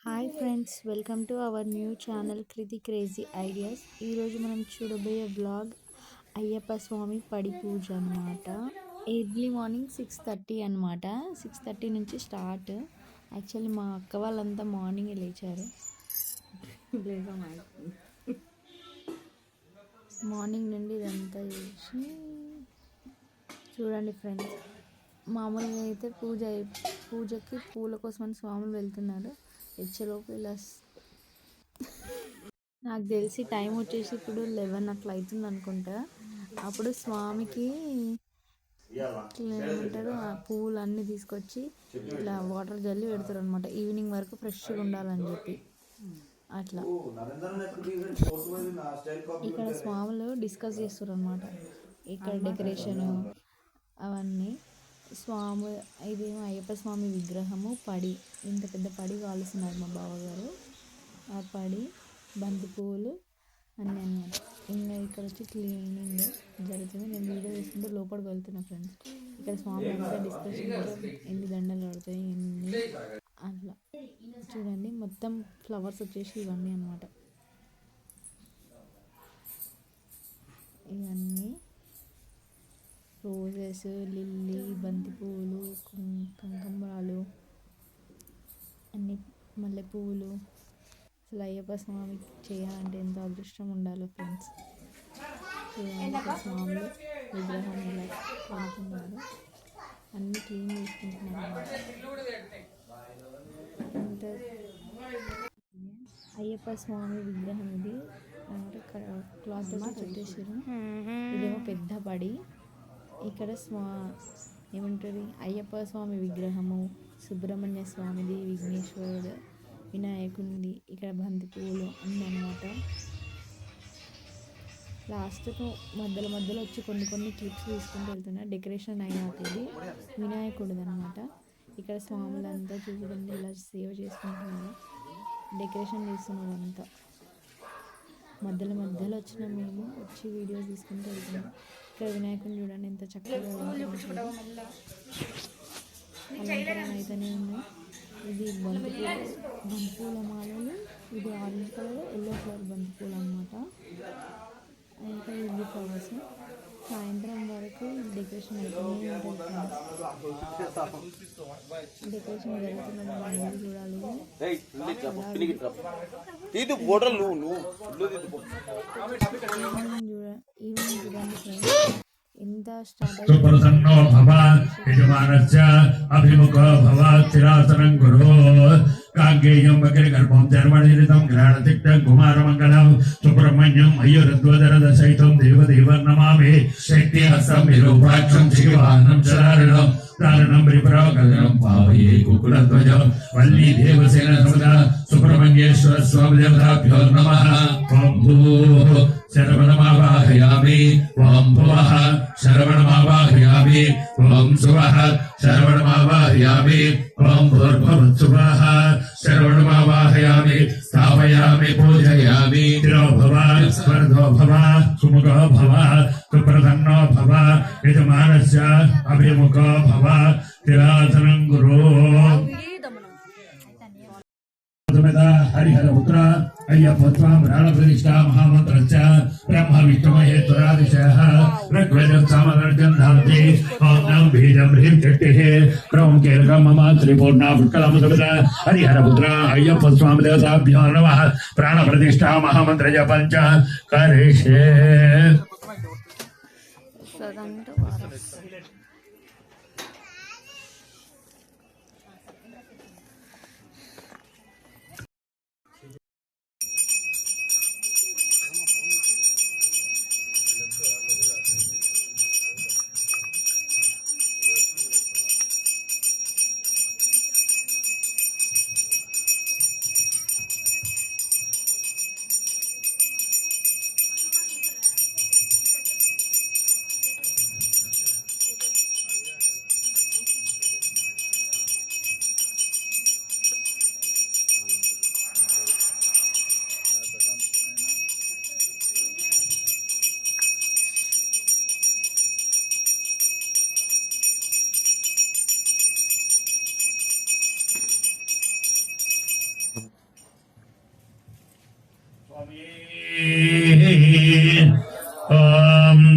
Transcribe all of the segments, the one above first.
Hi friends, welcome to our new channel Kriti crazy ideas. ఈరోజు మనం చూడబోయే బ్లాగ్ అయ్యప్ప స్వామి పడి పూజ అనమాట. ఎర్లీ మార్నింగ్ 6:30 అనమాట. 6:30 నుంచి స్టార్ట్. యాక్చువల్లీ మా అక్క వాళ్ళంతా మార్నింగే లేచారు. మార్నింగ్ నుండి ఇదంతా చేసి చూడండి ఫ్రెండ్స్. మామూలుగా అయితే పూజకి పూల కోసమని స్వాములు వెళ్తున్నారు. ఇచ్చేలోపు ఇలా నాకు తెలిసి టైం వచ్చేసి ఇప్పుడు 11 అట్లా అవుతుంది అనుకుంటా. అప్పుడు స్వామికి ఏమంటారు, ఆ పువ్వులు అన్నీ తీసుకొచ్చి ఇలా వాటర్ జల్లి పెడతారు అనమాట. ఈవినింగ్ వరకు ఫ్రెష్గా ఉండాలని చెప్పి అట్లా. ఇక్కడ స్వాములు డిస్కస్ చేస్తారు అనమాట. ఇక్కడ డెకరేషను అవన్నీ. ఇదేమో అయ్యప్ప స్వామి విగ్రహము పడి, ఇంత పెద్ద పడి కాలుస్తున్నారు మా బావగారు. ఆ పడి బంతి పువ్వులు అన్నీ అన్నమాట. ఇంకా ఇక్కడ వచ్చి క్లీనింగ్ జరుగుతుంది. నేను వీడియో తీసుకుంటే లోపలికి వెళ్తున్నా ఫ్రెండ్స్. ఇక్కడ స్వామి అంతా డిస్కషన్, ఎన్ని దండలు పడతాయి ఎన్ని అట్లా చూడండి. మొత్తం ఫ్లవర్స్ వచ్చేసి ఇవన్నీ అన్నమాట. ఇవన్నీ రోజెస్, లిల్లీ, బంతి పువ్వులు, కనకాంబరాలు, అన్ని మల్లె పువ్వులు. అసలు అయ్యప్ప స్వామికి చేయాలంటే ఎంత అదృష్టం ఉండాలో ఫ్రెండ్స్. స్వామి విగ్రహం ఇలా కొనుక్కున్నారు, అన్నీ క్లీన్ చేసుకుంటున్నారు. ఇంత అయ్యప్ప స్వామి విగ్రహం ఇది క్లాత్ చుట్టేసారు. ఇదేమో పెద్ద పడి. ఇక్కడ ఏమంటుంది, అయ్యప్ప స్వామి విగ్రహము, సుబ్రహ్మణ్య స్వామిది, విఘ్నేశ్వరుడు, వినాయకునిది, ఇక్కడ బంతి పువ్వులు అన్నీ అన్నమాట. లాస్ట్కు మధ్యలో వచ్చి కొన్ని క్లిప్స్ తీసుకుంటూ వెళ్తున్నా. డెకరేషన్ అయినాక ఇది వినాయకుడిది అనమాట. ఇక్కడ స్వాములంతా చూడండి ఇలా సేవ్ చేసుకుంటున్నారు, డెకరేషన్ చేస్తున్నారు అంతా. మధ్యలో వచ్చిన మేము వచ్చి వీడియోస్ తీసుకుంటూ వెళ్తున్నాం. ఇక్కడ వినాయకుని చూడండి ఎంత చక్కగా అలంకరణ అయితేనే ఉన్నాయి. ఇది బంతిపూల మాలలు. ఇది ఆరెంజ్ కలర్, ఎల్లో కలర్ బంతిపూలు అనమాట. ఇంకా ఇది ఫ్లవర్స్. సాయంత్రం వరకు డెకరేషన్ అయితేనే ఉంటుంది. డెకరేషన్ జరుగుతున్నది చూడాలి. ఈవినింగ్ చూడండి ఫ్రెండ్స్, ఎంత స్టార్ట్ సుప్రసన్నో భవ యజమానస్య అభిముఖో భవ చిరాసనం గురు కాంగేయం వక్రగర్భం ధర్మనిరితం గ్రహణతిక్తం కుమారమంగళం సుబ్రహ్మణ్యం మయూరధ్వజరద సహితం దేవదేవం నమామి. శక్తి హస్తం విరూపాక్షం శివానం శరణం దారుణం రిపరాగరం పావయే కుకులధ్వజం వల్లీ దేవసేన సమదా సుబ్రహ్మణ్యేశ్వర స్వామి దేవతాభ్యో నమః. ఓం భూః శరవణమావాహయామి, ఓం భువః శరవణమావాహయామి, ఓం శువః శరవణమావాహయామి, ఓం భూర్భువస్సువః శరవణమావాహయామి. స్థాపయామి, పూజయామి. స్థిరో భవ, స్వర్ధో భవ, సుముఖో భవ, సుప్రసన్నో భవ, యజమానస్య అభిముఖో భవ, స్థిరాసనం గురు. హరిహర పుత్ర అయ్యప్ప స్వామి ప్రాణ ప్రతిష్ఠా మహామంత్రశ్చ బ్రహ్మ విష్ణు మహేశ్వరాదిశః ఋగ్వేదం సామవేదం ధాతి. ఓం నమః బీజం హ్రీం చట్టిః క్రౌం కేరకం మమ త్రిపూర్ణ పుష్కలం సుభద. హరిహర పుత్ర అయ్యప్ప స్వామి దేవతాభ్యో నమః. ప్రాణ ప్రతిష్ఠా మహామంత్ర జపం చ కరిష్యే.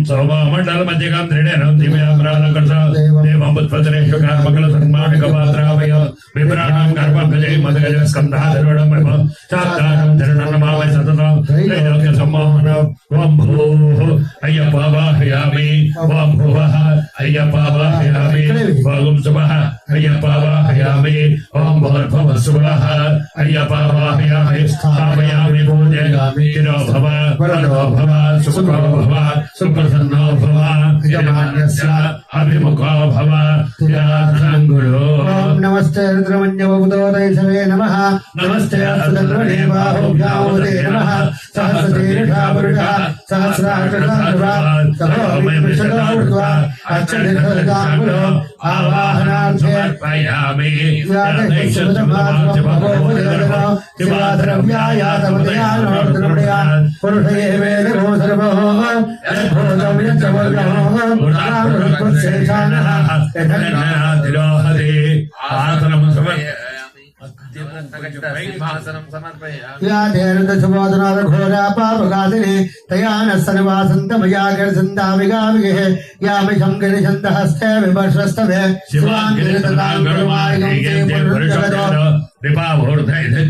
సోమమండల మధ్యగం త్రిణేనం దివ్యామరాలకర్ష దేవముత్పత్రేషు కార్మకల సన్మానికపాత్రావయ విభ్రాణం గర్భం గజై మదగజ స్కంధాధరుడం శాబ్దానం ధరణమావై సతతం త్రైలోక్య సమ్మోహన ఓం భూః అయ్యప్ప వాహయామి ఓం భువః అయ్యప్ప వాహయామి ఓం శుభః అయ్యప్ప వాహయామి ఓం భూర్భువః శుభః అయ్యప్ప వాహయామి స్థాపయామి పూజయామి చిరో భవ వరదో భవ సుఖో భవ సుప్రసన్నో భవ యజమాన్యస్య అభిముఖో భవ త్యాసంగురో. ఓం నమస్తే రుద్రమన్యవబుధోదయసవే నమః. నమస్తే అస్తద్రుణే బాహుభ్యాముదే నమః. సహస్రశీర్షా పురుషా సహస్రాక్షసాధువా సహోమి విశదావృత్వా అచ్చడిధర్గాంగులో ఆవాహనార్థే సమర్పయామి పురుషే వేదో సర్వో ఘోరాపాపఘాతిని తయాన సర్వాసంతమయాగర్సంతామిగామిగే యామి శంకరిషంత హస్తే వివర్షస్తవే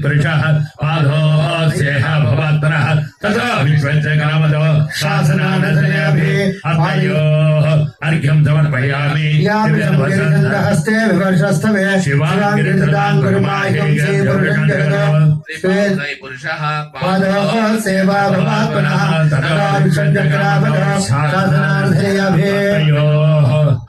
పురుషः పాదోస్యేహ భవాత్మనః తతో విశ్వస్య కామదో శాసనానసయాభిः అర్ఘ్యోః అర్ఘ్యం సమర్పయామి యామి శంకరిషంత హస్తే వివర్షస్తవే శివాంగిరితదాంగురుమాహిం శ్రీపురుషంజగదో పురుషः పాదోస్యేవా భవాత్మనః తతో విశ్వస్య కామదో శాసనానసయాభిः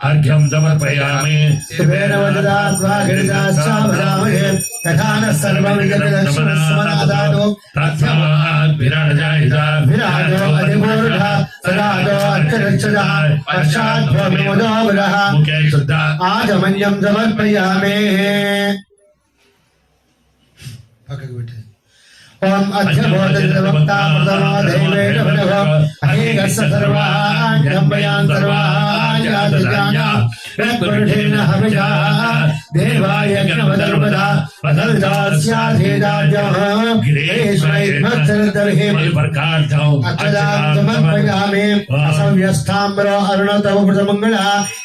అర్ఘ్యం సమర్పయామి శివేన వదదా స్వాగరిదాశ్చామరామహే తథాన సర్వవిగతదర్శనస్మనాదాదో తస్మాత్ విరాజాయిత విరాజో అధిమూఢ సరాజో అర్చరక్షదా పశ్చాద్భోమోదోబలః ముఖే శుద్ధ ఆజమన్యం సమర్పయామి. ఓం అధ్యబోధవక్తా ప్రథమో దైవేన వనభో అహేగస్స సర్వాణ్యంబయాన్ సర్వాణ్యాతజాన యత్పురుషేణ హవిషా దేవాయ యజ్ఞవదర్మదా వదల్దాస్యాధేదాజ్యః గిరేశ్వరైర్మత్సరదర్హి అచ్చదాం సమర్పయామి. అసవ్యస్థాంబరో అరుణతమ ప్రథమంగళ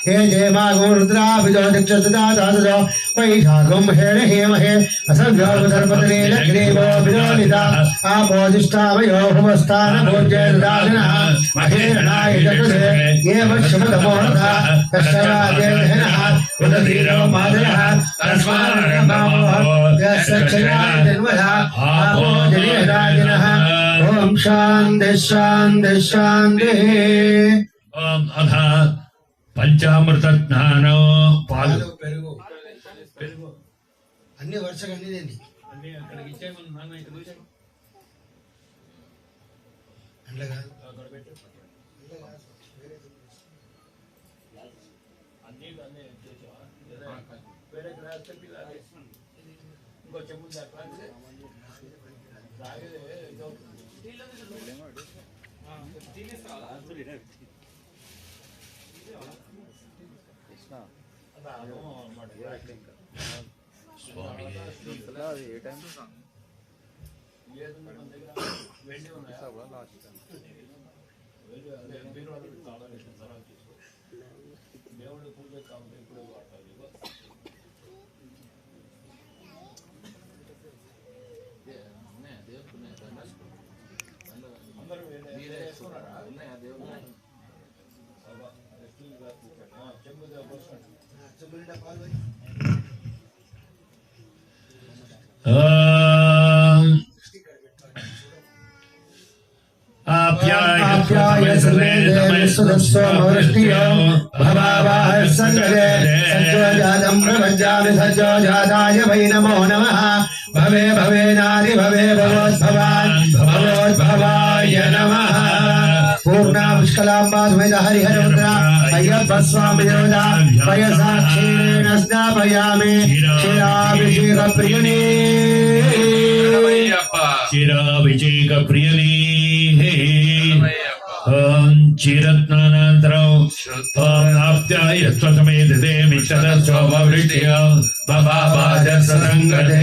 హే జయమాగో రుద్రాభిజో దీక్షసదాదాదో వైశాఖం హేణ హేమహే అసవ్యో సర్పతనే లగ్నేవో విరోనిదా ఆపోదిష్టామయో భువస్థాన భోజ్యేదాదినః మహేరణాయ జగదే ఏవ శుభతమోరథ కష్టరాజేనః ఉదధీరో మాదరః తస్మారణమోః యస్సక్షయాయ జన్మః ఆపోజనేదాదినః. ఓం శాంతి శాంతి శాంతి. ఓం అథ పంచామృత స్నానో పాలు పెరుగు అన్ని వరుసగా అన్ని ఆప్యాయ సర్వేదమస్వదస్వమృష్టియో భవావాహ సంగరే సజ్జోజాతం ప్రపంచామి సజ్జోజాతాయ వై నమో నమః. భవే భవేనాది భవే భవోద్భవాన్ భవోద్భవాయ నమః. పూర్ణాపుష్కలాంబా సమేత హరిహరముద్ర అయ్యప్ప స్వామి దేవతా వయసాక్షీణ స్నాపయామి క్షీరాభిషేక ప్రియనే క్షీరాభిషేక ప్రియనే క్షీరత్నానంతరం ఆప్యాయ స్వసమేతే మిక్షరస్వృష్ట్య భవాజ సంగతే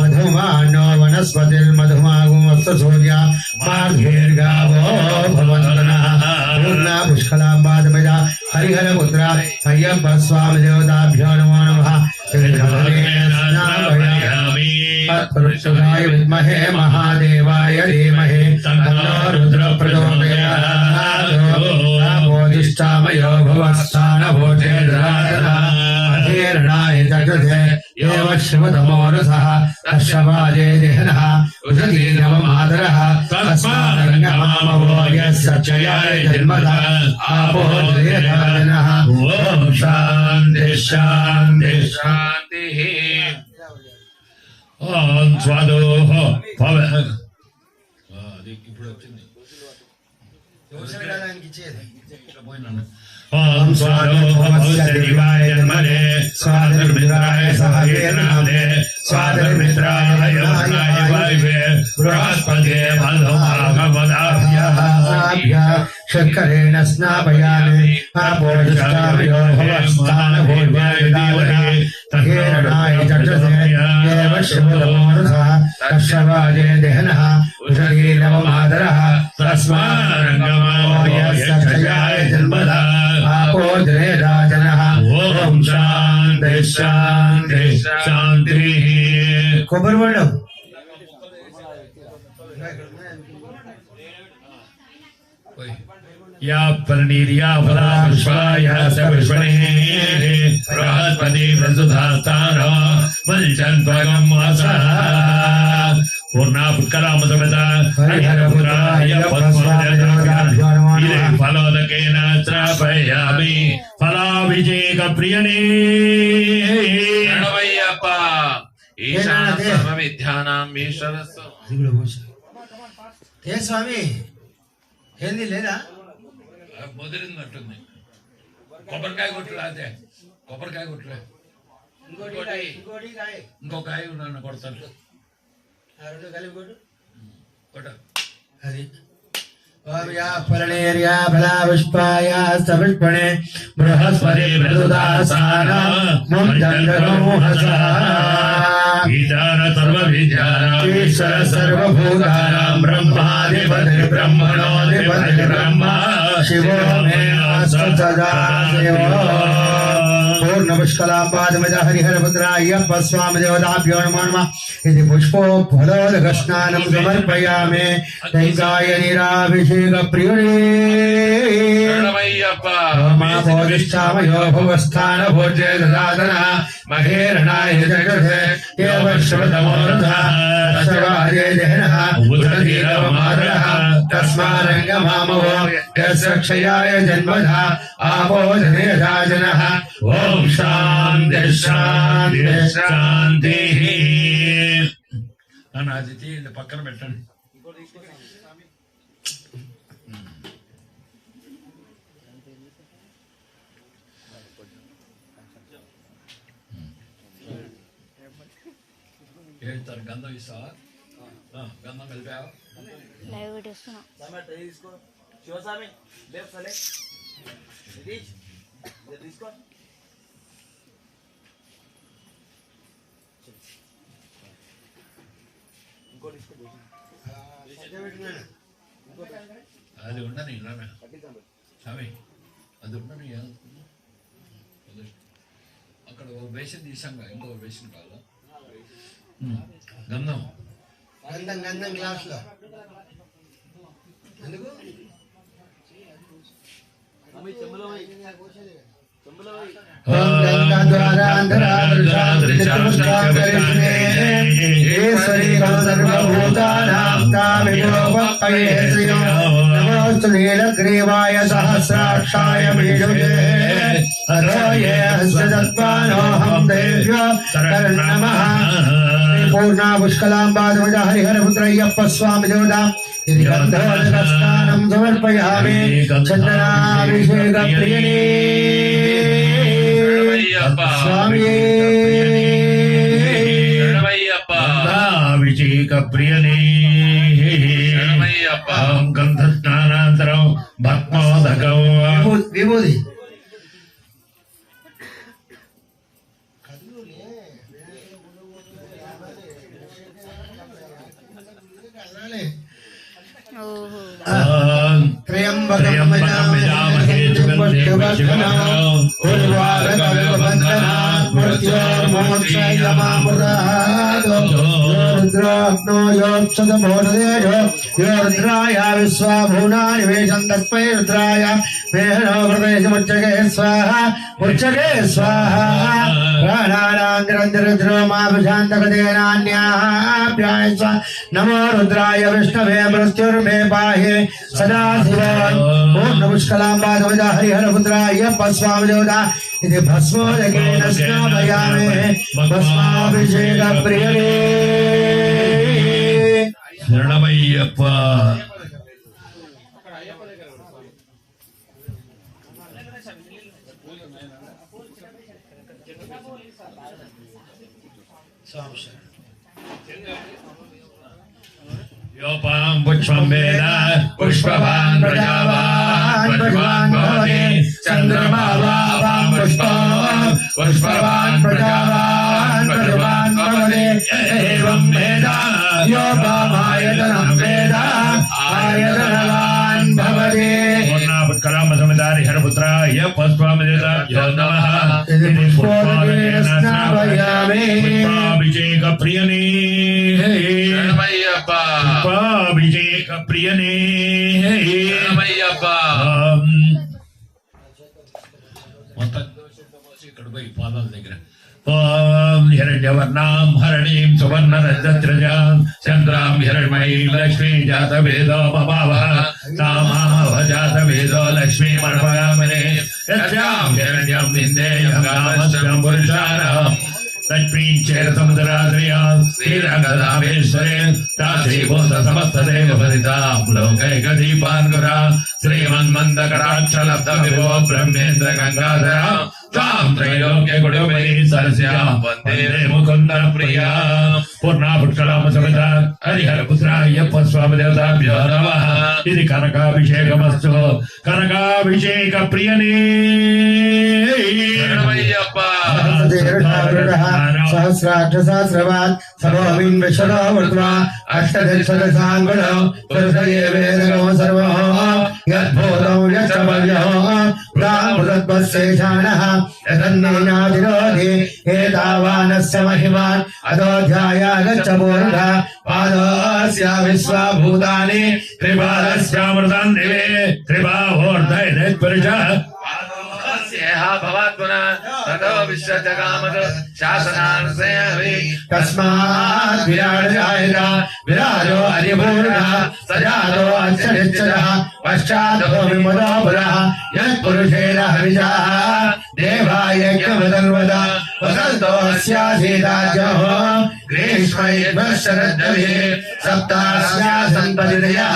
मधुमानो वनस्पतिर्मधुमागुमस्तु सूर्य मार्गेर्गावो भवन्तनः पूर्णा पुष्कलाम्बादमजा हरिहरपुत्र अय्यप्प स्वामी देवताभ्यो नमो नमः तत्पुरुषाय विद्महे महादेवाय धीमहि तन्नो रुद्रः प्रचोदयात् नमोदिष्टामयो भवस्तानभूतेर्नाय जगते एव शिवतमोरसः कश्यपाजे देहनः उषति नवमादरः तस्मादङ्गमामवो यस्य चयाय जन्मतः आपो द्रियदानः ॐ शान्ति शान्ति शान्तिः ఓం స్వాదోహ భవ ఓం స్వాదోహ భవస్య జన్మనే స్వాధర్మిత్రాయ సహయేనాదే స్వాధర్మిత్రాయ యోనాయ వాయువే బృహస్పతే బలమాగమదాభ్యః शर्करेण स्नापयामि आपोदिष्टामयो भवस्तानभूत्याय धीमहि तहेरणाय चक्षुषे एव शिवतमोरसः कश्यपाजे देहनः उषति नवमादरः तस्मादङ्गमावो यस्य क्षयाय जन्मतः आपो द्रेदाजनः ఓం శాంతి శాంతి శాంతిః కొబ్బరిబొండం या परनीर्या फला पुष्पाया स पुष्पणे बृहस्पति प्रसुधास्तान वंचन त्वगम वासः पूर्णा पुष्कलाम समेता हरिहरपुत्राय पद्मोदकाभ्यो फलोदकेन श्रापयामि फलाभिषेक प्रियणे प्रणवय्यप्प ईशान सर्वविद्यानां ईश्वरस्य ఏ స్వామి ఏంది లేదా ముదిరినట్టుంది కొబ్బరికాయ కొట్టులే అదే కొబ్బరికాయ కొట్టులే ఇంకో కాయ నన్ను కొడతాడు రెండు కలిపి కొట్టు కొట్ట అది फलनेर्या फलापुष्पाय सपुष्पणे बृहस्पति मृदुदासान मुञ्जन्तरोहसा ईशान सर्वविद्यानां ईश्वर सर्वभूतानां ब्रह्माधिपतिर्ब्रह्मणोऽधिपतिः ब्रह्मा शिवो मे सदा शिवो पूर्णपुष्कलापादमजा हरिहरपुत्राय्यप्प स्वामी देवताभ्यो नमो नमः इति पुष्पोत्फलोदकस्नानं समर्पयामि दैकाय निराभिषेकप्रियणे बोधिष्ठामयो भुवस्थान भोजे ददातनः महेरणाय जगते एव श्रवतमोरथः तस्वार्ये देहनः उदधीरवमादरः तस्मारङ्गमामवो यस्य क्षयाय जन्मधः आपोधनेधा जनः ॐ शान्ति शान्ति शान्तिः అనాదితి పక్కన పెట్టండి. ఏంటారు గంధం ఇస్తావా? గంధం కలిపావా? లైవ్ పెట్టేస్తున్నా. శివస్వామి తీసుకో. అది ఉండని స్వామి, అది ఉండని అక్కడ ఒక బేసిన్ తీసాంగా, ఇంకో బేసిన్ కాదు గంధం గంధం గంధం గ్లాస్ లో ఎందుకు नमोस्तु नीलग्रीवाय सहस्राक्षाय नमः पूर्णा पुष्कलाम्बाध्वजा हरिहरपुत्रय्यप्प स्वामी देवता गन्धोदकस्नानं समर्पयामि चन्दनाभिषेकप्रियणे स्वामी अभिषेकप्रियणे गन्धस्नानान्तरं भस्मोदकं विभूति त्र्यम्बकं यजामहे सुगन्धिं पुष्टिवर्धनम् उर्वारुकमिवबन्धनात् मृत्योर्मोक्षयमामृतात् रुद्राग्नो योक्षतमोददेयो यो रुद्राय विश्वाभूनानि वेशं तस्मै रुद्राय वेहनो प्रदेशमुच्चके स्वाहा उच्चके स्वाहा प्राणानान्तिरन्तिरुद्रो माभिशान्तगतेनान्याभ्याय स्वा नमो रुद्राय विष्णवे मृत्युर्मे पाहि सदा शिवम् ॐ नमस्कलाम्बाध्वजा हरिहरपुत्राय्यप्प स्वामी देवता इति भस्मोदकेन स्नापयामि भस्माभिषेकप्रियणे शरणमय्यप्प योपां पुष्पं वेद पुष्पवान् प्रजावान् पुष्पवान् भवति चन्द्रमा वापां पुष्पं पुष्पवान् प्रजावान् पुष्पवान् भवति एवं वेद योपामायतनं वेद आयतनवान् भवति पूर्णापुष्कलाम्बसमितारि हरपुत्राय पुष्पमिदेताभ्यो नमः पुष्पोदकेन स्नापयामि पुष्पाभिषेकप्रियणे पुष्पाभिषेकप्रियणे ఇక్కడ పోయి పాదాల దగ్గర ఓం హిరణ్యవర్ణాం హరణీం సువర్ణరజత్రజాం చంద్రాం హిరణ్మయీం లక్ష్మీ జాతవేదో మమావ తామావ జాతవేదో లక్ష్మీ మర్పగామనే యస్యాం హిరణ్యం విందేయం కామస్యం పురుషాణం लक्ष्मीं चेर समुद्राद्रियां श्रीरङ्गधामेश्वरे ताश्रीभूत समस्तदेव फलितां लोकैकदीपान्कुरा श्रीमन्मन्दकटाक्षलब्धविभो ब्रह्मेन्द्र गङ्गाधरा त्वां त्रैलोक्यकुटुम्बिनी सरस्यां वन्दे मुकुन्दप्रिया पूर्णा पुष्कलाम समेत हरिहरपुत्राय्यप्प स्वामिदेवताभ्यो नमः इति कनकाभिषेकमस्तु कनकाभिषेकप्रियने सहस्राक्षसहस्रवान् समोऽमिन् विश्वतो वृत्वा अष्टदिक्सदशाङ्गुलो पुरुषये वेदनो सर्वो यद्भूतो यश्च भव्यो प्रामृतत्वशेषाणः यदन्नेनाधिरोधि एतावानस्य महिमान् अधोऽध्याया गच्छ पूर्णः पादोऽस्य विश्वभूतानि त्रिपादस्यामृतान् दिवे त्रिबाहोर्धैर्यपुरुषः भवात्मना ततो विश्वजगामतो शासनार्षयवे तस्मात् विराजयायता विराजो हरिपूर्णः सजातो अच्युतः पश्चातो विमलो पुरः यत्पुरुषेण हविषाः देवाय यज्ञमदन्वद वसन्तो अस्यासीताज्योः ग्रीष्मैर्वशरद्भिः सप्तास्यासन्पतिदयः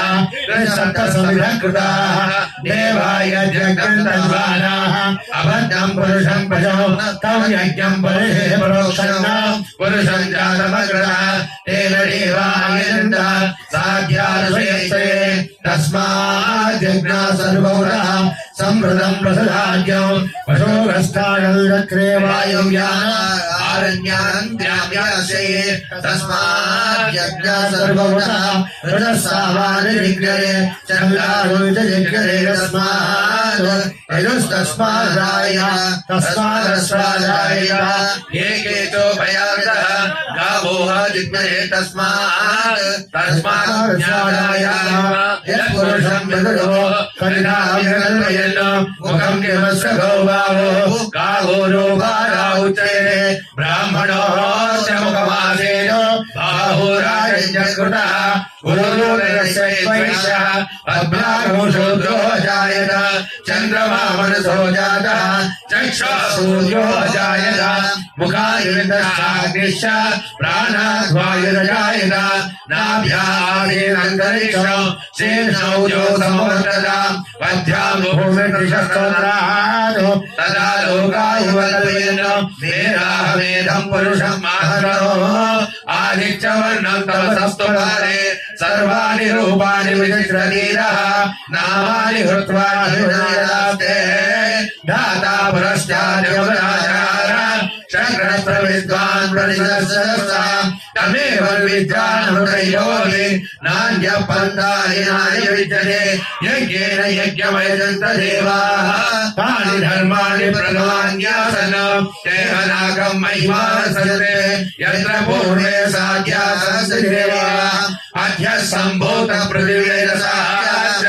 सप्तसमिधः कृताः देवाय यज्ञं तद्वानाः अबद्धं पुरुषं पशो तं यज्ञं पुरुषे प्रोक्षन् पुरुषं जातमग्रः तेन देवायन्ता साध्यार्षयते तस्मात् यज्ञा सर्वौरः संवृतं प्रसदाज्ञो पशोगस्तानल्चक्रे वायुव्यानारण्यान्त्याभ्यासे तस्मात् यज्ञा सर्वौरः रजस्सावानिजिग्रे चन्द्रारुजजिग्रे तस्मात् यजुस्तस्मादाय तस्मादस्वादाय एकेतो भयान्तः गावोह जिग्रे तस्मादाय यत्पुरुषं विदुरो कलिनाव्यकल्पयन् मुखं किमस्य गौभावो गावो रोगाराउच्यते ब्राह्मणो च मुखमासेन बाहुराजकृतः गुरुर्वैश्यः अभ्यागो शूद्रो जायत चन्द्रमा मनसो जातः चक्षुः सूर्यो जायत मुखायुर्दशाग्निश्च प्राणाद्वायुर्जायत नाभ्यादिरन्तरिक्षं शीर्षौ यो समवर्तता पद्भ्यां भूमिर्दिशस्तोत्रात् तदा लोकायुवकल्पयन् वेदाहमेधं पुरुषं मातरो आदित्यवर्णं तमसस्तुकारे सर्वाणि रूपाणि विचित्रधीरः नामानि हृत्वा निरुदास्ते दाता पुरश्चाद्यवराचार शक्रत्र विद्वान् प्रतिदर्शनः तमेव विद्वान् नान्यपन्थानि विद्यते यज्ञेन यज्ञमयजन्त देवाः तानि धर्माणि प्रधान्यासन तेहनाकं महिमा सजते यत्र पूर्णे साध्यासनस्य देवाः अद्य सम्भूत पृथिवीरसाश्च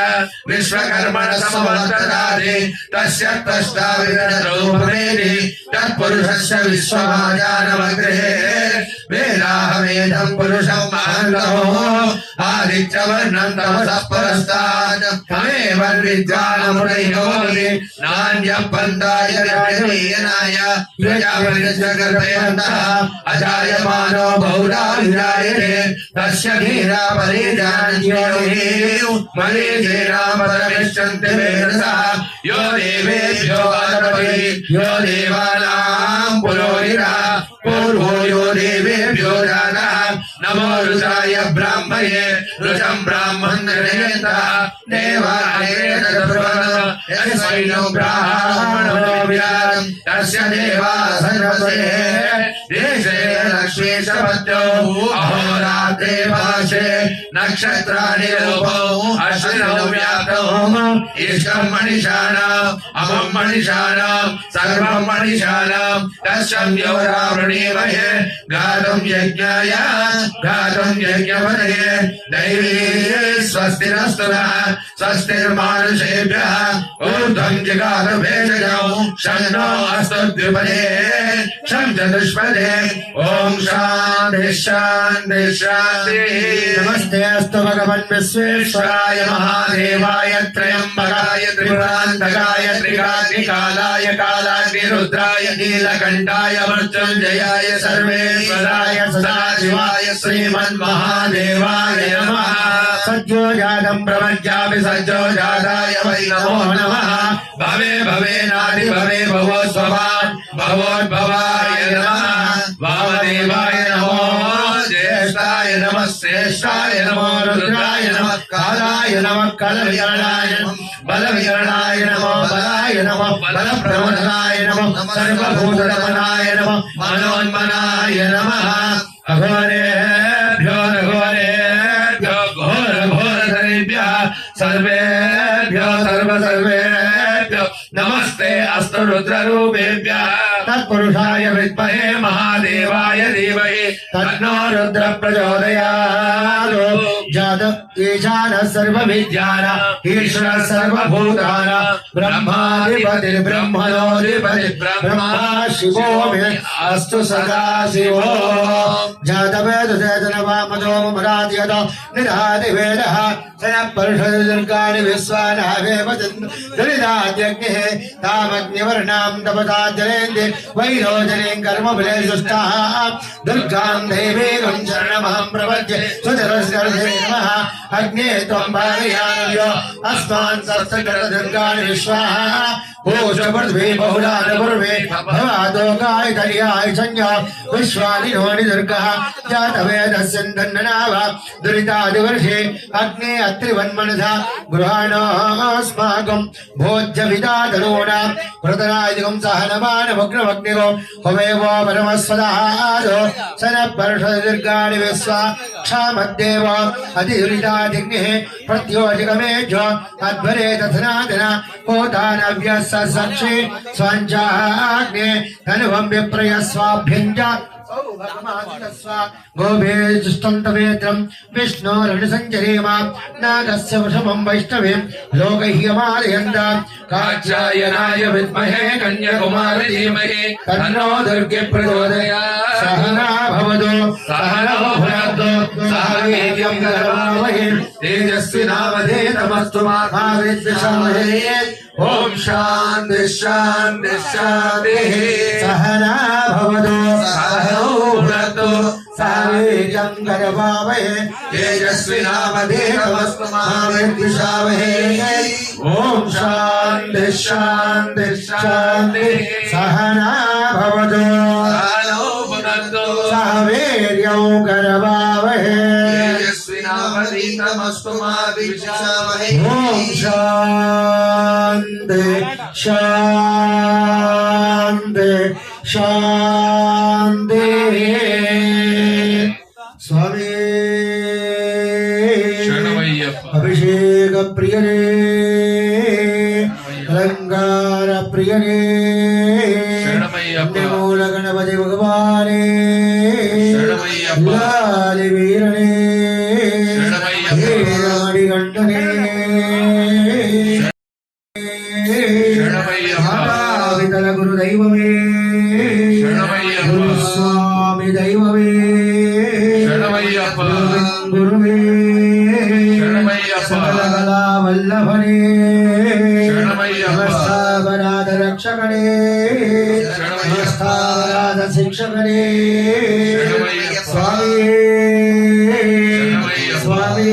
विश्वकर्मण समवर्तताति तस्य तष्टाविदरूपमेति तत्पुरुषस्य विश्वमाजानमग्रे वेदाहमेधं पुरुषं महन्तो आदित्यवर्णं तमसः परस्तात् तमेव विद्वानमुनयोनि नान्यः पन्थाय राजनीयनाय प्रजापतिर्जगर्भयन्तः अजायमानो बहुराभिजायते तस्य धीरा परिजान्यो मरीचेना परमिष्यन्ति वेदसः यो देवेभ्यो आदपति यो देवानां पुरोहितः पूर्वो यो देवेभ्यो जातः नमो रुद्राय ब्राह्मणे रुचं ब्राह्मणेतः देवानेतद्ब्रह्मणो ब्राह्मणो व्याम् तस्य देवासनसे देशे लक्ष्मीश पद्यो अहोरात्रे भाषे नक्षत्राणि रूपौ अश्विनौ व्याप्तौ इष्टं मणिषाणाम् अमं मणिषाणां सर्वं मणिषाणां तस्यं योरावृणीमहे गातुं यज्ञाय गातुं यज्ञपतये दैवी स्वस्तिरस्तु नः स्वस्तिर्मानुषेभ्यः ऊर्ध्वं जिगात भेषजौ शन्नो अस्तु द्विपदे शं चतुष्पदे ॐ शान्तिः शान्ति शान्तिः नमस्ते अस्तु भगवन् विश्वेश्वराय महादेवाय त्र्यम्बकाय त्रिपुरान्तकाय त्रिकाग्निकालाय कालाग्निरुद्राय नीलकण्ठाय मृत्युञ्जयाय सर्वेश्वराय सदाशिवाय श्रीमन्महादेवाय नमः सज्जोजातं प्रपञ्चामि सज्जोजाताय वै नमो नमः भवे भवेनादि भवे भवो स्वभान् भवोद्भवाय नमः वामदेवाय नमो ज्येष्ठाय नमः श्रेष्ठाय नमो रुद्राय नमः कालाय नमः कलविकरणाय बलविकरणाय नमो बलाय नमः बलप्रमथनाय नमः सर्वभूतरमणाय नमः मनोन्मनाय नमः अघोरेभ्यो रघोरेभ्यो घोरघोरधरेभ्यः सर्वेभ्यो सर्वेभ्यो नमस्ते अस्तु रुद्ररूपेभ्यः तत्पुरुषाय विद्महे महादेवाय धीमहि तन्नो रुद्र प्रचोदयात् जात ईशानः सर्वविद्यानां ईश्वरः सर्वभूतानां ब्रह्माधिपतिर्ब्रह्मणोऽधिपतिः ब्रह्मा शिवो मे अस्तु सदा शिवो जातवेदसेतनवामदोमराध्यतो निधातिवेदः सनःपर्षदुर्गाणि विश्वानावेव दलिताद्यग्निः तामग्निवर्णां तपसा जलेन्दे वैरोजनीं कर्मफले सुष्ठाः दुर्गां देवीं शरणमहं प्रपद्ये सुधरस्कर्धे नमः अग्ने त्वं भावयानव्यो अस्मान् सप्तकरदुर्गाणि विश्वाः पूषपृथ्वी बहुलानपूर्वे भवादोकाय दर्याय संज्ञा विश्वानि नोनि दुर्गः जातवेदस्यन्दन्ननाव दुरितादिवर्षे अग्ने अत्रिवन्मनसा गृहाणास्माकं भोज्यविदातनूनां प्रतनादिकं सहनमानमग्नमग्निरो हवेवो परमस्वदादो सनःपर्षदुर्गाणि विश्वा क्षामद्देव अधिदुरितादिग्निः प्रत्योजिकमेज्व अध्वरे तथनादिना होतानव्यः सक्षे स्वाञ्चाग्ने धनुवं विप्रयस्वाभ्यञ्ज गोभेजुष्टन्तवेत्रं विष्णोरणसञ्चरेमा नागस्य वशमं वैष्णवीं लोकह्यमालयन्त कात्यायनाय विद्महे कन्याकुमारी धीमहि तन्नो दुर्गे प्रचोदयात् सहना भवतु सहनौ भुनक्तु सह वीर्यं करवावहै तेजस्विनावधीतमस्तु मा विद्विषावहै ओम शांति शांति शांतिः सहना भवतु सहनौ भुनक्तु सह वीर्यं करवावहै तेजस्विनावधीतमस्तु मा विद्विषावहै ओम शांति शांति शांतिः सहना भवतु सहनौ भुनक्तु सह वीर्यं करवावहै तेजस्विनावधीतमस्तु मा विद्विषावहै ओम शांति शांति शांति स्वामी अभिषेक प्रियने अलंकार प्रियने मूल गणपति भगवाने लाल वीरने हीराणि घंटने वितल गुरुदैवमे गुरुस्वामी दैवमे गुरुवे सकलकला वल्लभने नमस्तावराध रक्षकणे नमस्तावराध शिक्षकणे स्वामी स्वामी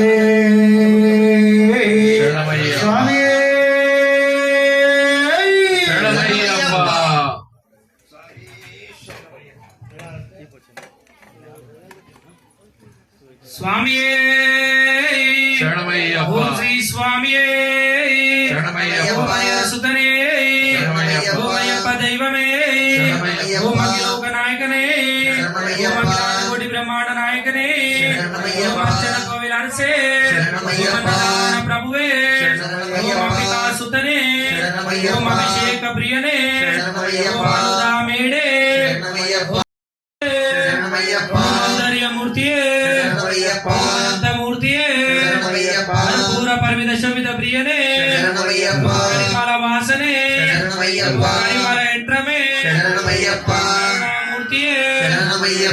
स्वामी स्वामिये शरणमय्यप्पा ओम श्री स्वामिये शरणमय्यप्पा सुतने ओम अय्यप्पा दैवमे ओम अखिलोक नायकने ओम अखिलांड कोटि ब्रह्मांड नायकने ओम अर्चन गोविलांसे ओम नारायण प्रभुवे ओम अम्बिका सुतने ओम अभिषेक प्रियने ओम अनुदा मेडे मूर्तिये मूर्तिये पूरा परमित शमित प्रियने माला वासने माला एंट्रमे मूर्तिये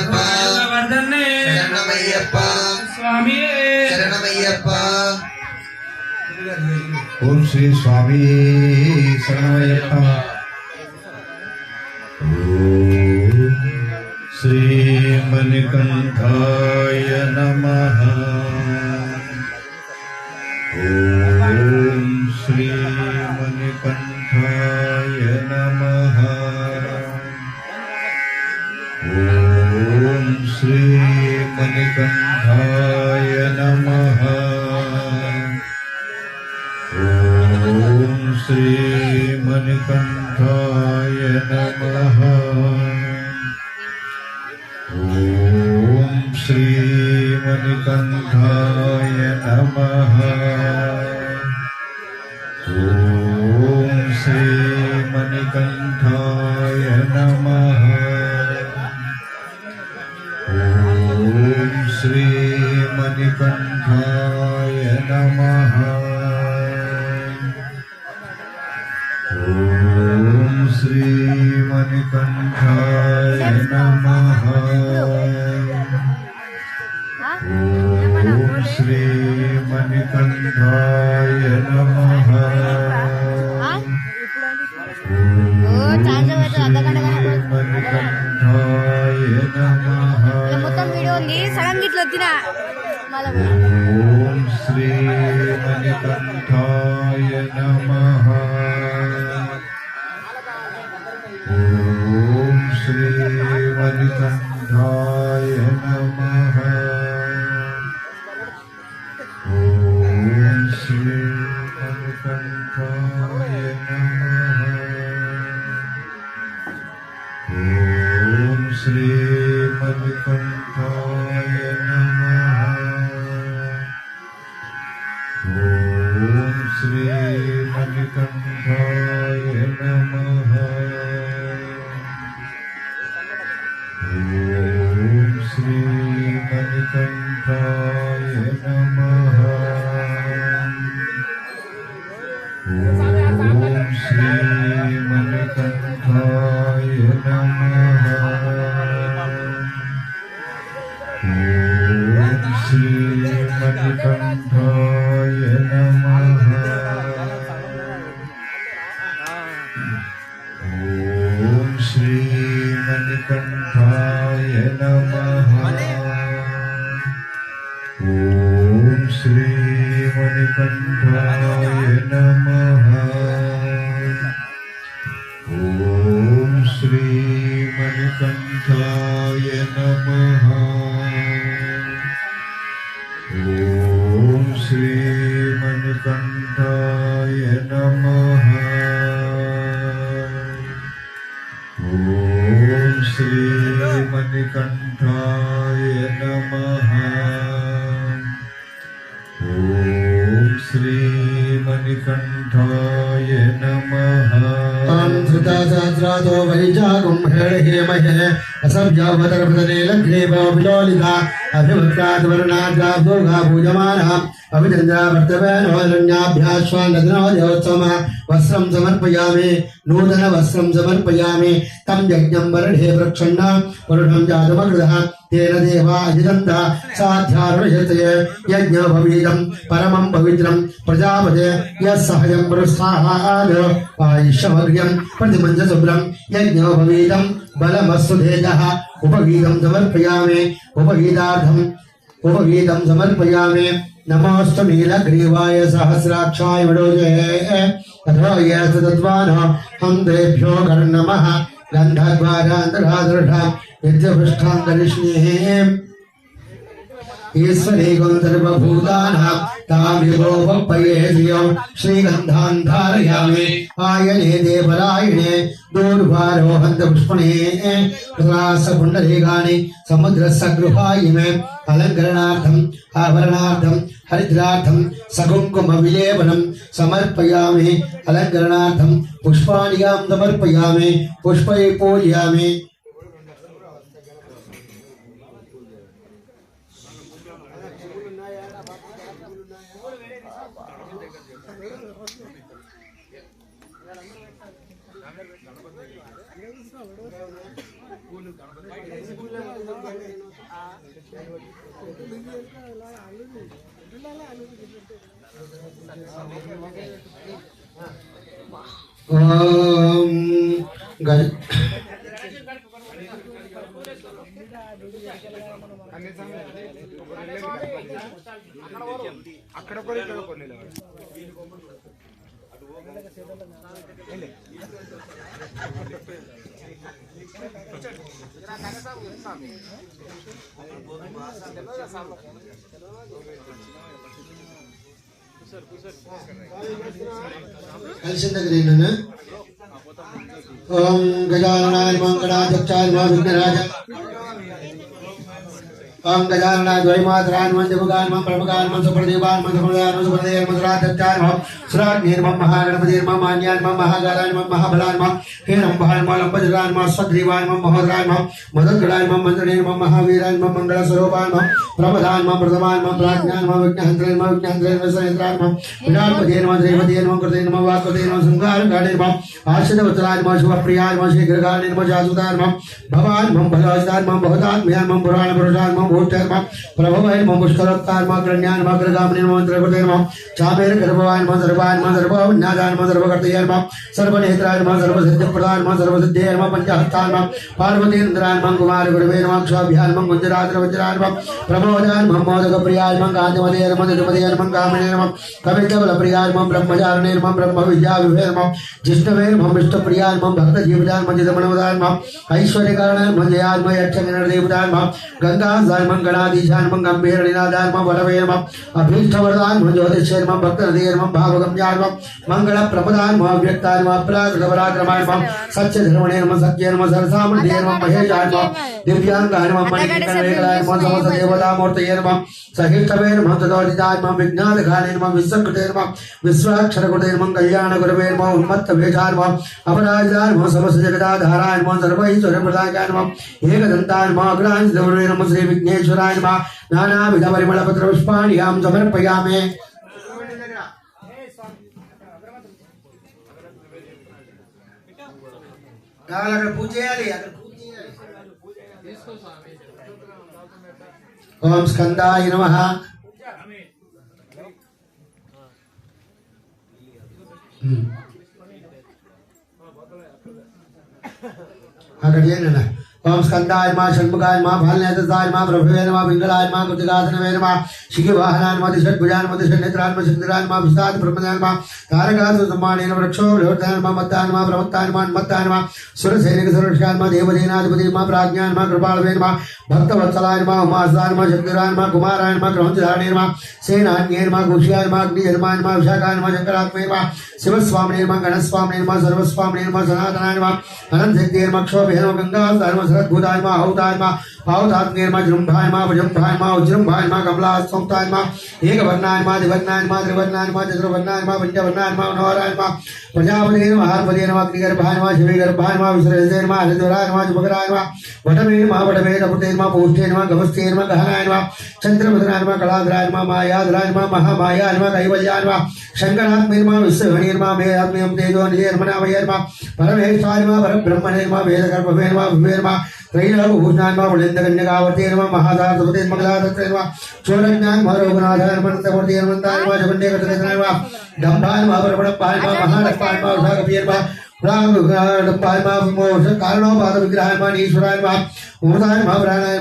वर्धने ఓం శ్రీ స్వామి శరణమయ్యప్ప. శ్రీ మణికంఠాయ నమః. ఓం శ్రీ మణికంఠాయ నమః. ఓం శ్రీ మణికంఠాయ నమః. ఓం శ్రీ మణికంఠాయ నమః. ఓం శ్రీ మణికంఠాయ నమః. ఓం శ్రీ మణికంఠాయ నమః. ఓం శ్రీ మణికంఠాయ నమః. ఓం శ్రీ మణికంఠాయ నమః. ఓం శ్రీ మణికంఠాయ నమః. మణికంఠాయ నమః. మొత్తం వీడియో ఉంది సడన్ గిట్ల వచ్చిన ఓం శ్రీ మణికంఠాయ నమః. ఓం శ్రీ మణికంఠాయ నమః. ఓం శ్రీ మణికంఠాయ నమః. ఓం శ్రీ మణికంఠాయ నమః. ఓం శ్రీ మణికంఠాయ నమః. ఓం శ్రీ మణికంఠాయ నమః. ఓం శ్రీ మణికంఠాయ నమః. ఓం శ్రీ మణికంఠాయ నమః. ఓం శ్రీ మణికంఠాయ నమః. ఓం శ్రీ మణికంఠాయ నమః. ఓం శ్రీ మణికంఠాయ నమః. ఓం శ్రీ మణికంఠాయ నమః. ఓం శ్రీ మణికంఠాయ నమః. ఓం శ్రీ మణికంఠాయ నమః. ధృతసహస్రాతో వైజాగం హేళహేమహే అసభ్యావతరపదనే లగ్నేవిలోలితా అభివక్రాద్వర్ణాద్రాభోగా పూజమానః అభిచంద్రావర్తవేనోరణ్యాభ్యాశ్వానదనోదయోత్సవ వస్త్రం సమర్పయామి. నూతన వస్త్రం సమర్పయామి. తం యజ్ఞం వరుణే ప్రక్షణ వరుణం జాతమకృతః తేన దేవా అజితంత సాధ్యారుణయతే యజ్ఞోపవీతం పరమం పవిత్రం ప్రజాపతే యస్సహయం పురస్కారాద్ ఆయుష్యమగ్ర్యం ప్రతిమంచ శుభ్రం యజ్ఞోపవీతం బలమస్తు తేజః. ఉపగీతం సమర్పయామి. ఉపగీతం సమర్పయామి. నమోస్తు నీలగ్రీవాయ సహస్రాక్షాయ విడోజే అథో యేసు తద్వానో హంతేభ్యో కర్ణమః గంధద్వారాంతరాదృఢ నిత్యపృష్ఠాంతరిష్ణీః ఈశ్వరీకం సర్వభూతానాం తామివోపయేదియం శ్రీగంధాన్ ధారయామి. ఆయనే దేవరాయణే దూర్వారోహంత పుష్పణే పుండరీకాని సముద్రస్య గృహాయిమే అలంకరణార్థం ఆభరణార్థం హరిద్రార్థం సకుంకుమ విలేపనం సమర్పయామి. అలంకరణార్థం పుష్పాణియాం సమర్పయామి. పుష్పై పూజయామి. ఓం గజ కలిసిన దగ్గర ఓం గజాననాయ మంగళాధ్యక్షాయ నమో విఘ్నరాజ ओम गजाननाय द्वैमात्राय नमः देवगाय नमः प्रभगाय नमः सुप्रदेवाय नमः सुप्रदेवाय नमः सुप्रदेवाय नमः सुराध्यक्षाय नमः सुराज्ञे नमः महागणपते नमः मान्याय नमः महाकालाय नमः महाबलाय नमः हेरम्बाय नमः लंबोदराय नमः सद्ग्रीवाय नमः महोदराय नमः मदनगणाय नमः मंत्रणे नमः महावीराय नमः मंगलस्वरूपाय नमः प्रमदाय नमः प्रथमाय नमः प्राज्ञाय नमः विघ्नहन्त्रे नमः सनेत्राय नमः विराटपते नमः देवते नमः कृते नमः वाक्पते नमः संहारकाले नमः आश्रितवत्सलाय नमः शुभप्रियाय नमः शीघ्रकाले नमः जासुताय नमः भवाय नमः भगवताय नमः बहुतात्म्याय नमः पुराणपुरुषाय नमः प्रभवाय नमः पुष्करोक्ताय नमः कल्याण नमः ग्रगामिने नमः मंत्रपते नमः चामेर गर्भवाय नमः सर्वाय नमः सर्वविज्ञानाय नमः सर्वकर्तये नमः सर्वनेत्राय नमः सर्वसिद्धिप्रदाय नमः सर्वसिद्धये नमः पंचहस्ताय नमः पार्वतीन्द्राय नमः कुमार गुरुवे नमः क्षोभ्याय नमः गुंजरात्र वज्राय नमः प्रमोदाय नमः मोदकप्रियाय नमः कान्तिमते नमः दुर्मते नमः कामिने नमः कविकबलप्रियाय नमः ब्रह्मचारिणे नमः ब्रह्मविद्याविभवे नमः जिष्णवे नमः विष्णुप्रियाय नमः भक्तजीवदाय नमः जितमनोदाय नमः ऐश्वर्यकारणाय नमः जयाय नमः यक्षगणदेवताय नमः गंगा गणाधीशाय नमः गंभीरनिनादाय नमः वरवे नमः अभीष्टवरदाय नमः ज्योतिषे नमः भक्तनदीय नमः भावगम्याय नमः मंगलप्रमदाय नमः अव्यक्ताय नमः अपराधपराक्रमाय नमः सत्यधर्मणे नमः सत्ये नमः सरसामृद्धये नमः महेशाय नमः दिव्यांगाय नमः मणिकण्ठरेखलाय नमः समस्त देवतामूर्तये नमः सहिष्ठवे नमः तदोदिताय नमः विज्ञानकाले नमः विश्वकृते नमः विश्वाक्षरकृते नमः कल्याणगुरवे नमः उन्मत्तवेषाय नमः अपराजिताय नमः समस्त जगदाधाराय नमः सर्वैश्वर्यप्रदायकाय नमः एकदन्ताय नमः अग्रांशगौरवे नमः श्री विघ्नेश्वराय नमः नानाविध परिमलपत्र पुष्पाणि समर्पयामि ओम स्कंदाय नमः ओम स्कंदाय नमः षण्मुखाय नमः भालनेत्रताय नमः प्रभवे नमः पिंगलाय नमः कुटिकासनवे नमः शिखिवाहनाय नमः दिशद्भुजाय नमः दिशनेत्राय नमः सिंधराय नमः विस्ताद ब्रह्मणाय नमः तारकासुसम्मानेन वृक्षो विवर्धाय नमः मत्ताय नमः प्रमत्ताय नमः मत्ताय नमः सुरसैनिक सुरक्षाय नमः देवदेनाधिपति नमः प्राज्ञाय नमः कृपालवे नमः भक्तवत्सलाय नमः उमासुताय नमः शक्तिराय नमः कुमाराय नमः क्रौंचधारणे नमः सेनान्ये नमः घोषियाय नमः अग्निधर्माय नमः विशाखाय नमः शंकरात्मने नमः शिवस्वामिने नमः गणस्वामिने नमः सर्वस्वामिने नमः सनातनाय नमः अनंतशक्तिये नमः क्षोभे नमः गंगासाय नमः सरद्भूताय नमः आहूताय नमः पावतात्म्ये नमः जृंभाय नमः भुजंभाय नमः उज्जृंभाय नमः कमलास्तोक्ताय नमः एकवर्णाय नमः द्विवर्णाय नमः त्रिवर्णाय नमः चतुर्वर्णाय नमः पंचवर्णाय नमः मनोहराय नमः प्रजापते नमः हारपते नमः अग्निगर्भाय नमः शिवगर्भाय नमः विसर्जते नमः हरिद्वराय नमः जुबकराय नमः वटवे नमः वटवे तपुते नमः पौष्ठे नमः गमस्ते नमः गहनाय नमः चंद्रमदनाय नमः कलाधराय नमः मायाधराय नमः महामायाय नमः कैवल्याय नमः शंकरात्मे नमः विश्वभणे नमः मेधात्म्यं तेजो निजय नमः परमेश्वराय नमः परब्रह्मणे नमः वेदगर्भवे नमः भुवे नमः त्रैलोकभूषणाय नमः वलिन्दकन्यकावर्ते नमः महादातपते मगलादत्ते नमः चोरज्ञाय नमः रघुनाथाय नमः नमस्ते नमः जगन्नेकतनाय नमः दम्भाय नमः परमणपाय नमः महालक्ष्माय नमः उषाकप्रिये नमः प्राणपाय नमः मोक्ष कारणोपाद विग्रहाय नमः ईश्वराय नमः उमदाय नमः प्राणाय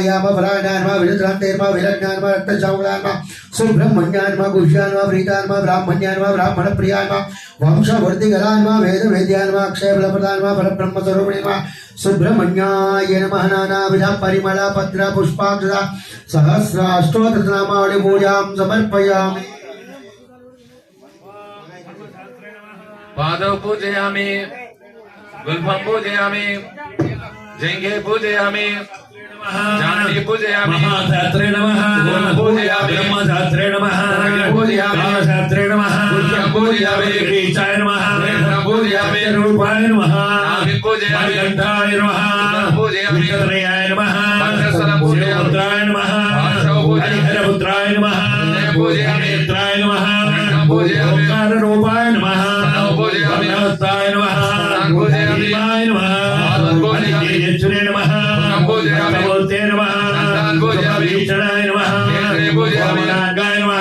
नमः प्राणायाय नमः विरुद्धान्ते नमः विरज्ञाय नमः रक्तचामलाय नमः सुब्रह्मण्याय नमः गुह्याय नमः प्रीताय नमः ब्राह्मण्याय नमः ब्राह्मणप्रियाय नमः वंशवर्धिकराय नमः वेदवेद्याय नमः अक्षयबलप्रदाय नमः परब्रह्मस्वरूपिणे नमः सुब्रह्मण्याय नमः नानाविध परिमल पत्र पुष्पाक्षरा सहस्राष्टोत्तरनामावली पूजां समर्पयामि पादौ पूजयामि गुल्फं पूजयामि जंगे पूजयामि जानवी पूजयामि महाशास्त्रे नमः पूजयामि ब्रह्मशास्त्रे नमः पूजयामि कालशास्त्रे नमः पूजयामि ईशाय नमः पूजयामि रूपाय नमः पूजयामि मणिकण्ठाय नमः पूजयामि विकटनयाय नमः पुत्राय नमः हरिहरपुत्राय नमः नेत्राय नमः ओंकाररूपाय नमः भगवताय नमः देवाय नमः तेजस्विने नमः नमोते नमः भीषणाय नमः नागाय नमः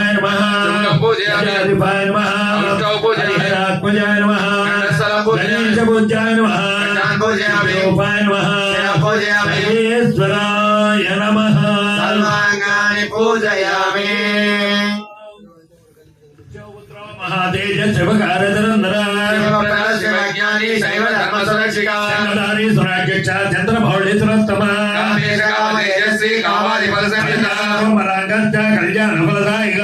ధర్మాయ నమః గజాధిపాయ నమః హరిహరాత్మజాయ నమః గణేశ పూజ్యాయ నమః రూపాయ నమః మహేశ్వరాయ నమః పూజయామి మహాతేజ శివకారధరంధర శివజ్ఞాని శైవ ధర్మ సురక్షిక చంద్రధారి సురాక్ష చంద్రమౌళీశ్వరస్తమ తేజస్వి కావాలి మరాగంచ కళ్యాణ ఫలదాయిక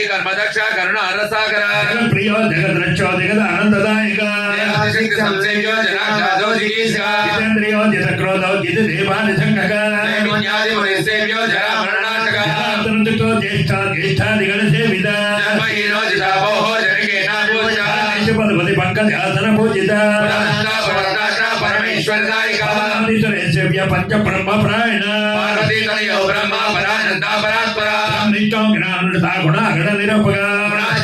కర్మదక్ష కరుణ రసాగర ప్రియో జగద్రక్షో జగదానందదాయిక సంసేవ్యో జనాజో జిగీష జితేంద్రియో జితక్రోధో జిత దేవాని సంగక పుణ్యాది మునిసేవ్యో జరా మరణాశక తో జ్యేష్ఠ జ్యేష్ఠాదిగణ సేవిత జన్మహీనో జితాపోహో జనకేన పూజ పదపతి పంకజాసన పూజిత పరమేశ్వరదాయిక సేవ్య పంచ బ్రహ్మ ప్రాయణ పార్వతీ తనయో బ్రహ్మ పరానంద పరాత్పర నిత్యం జ్ఞానృత గుణాగణ నిరూపక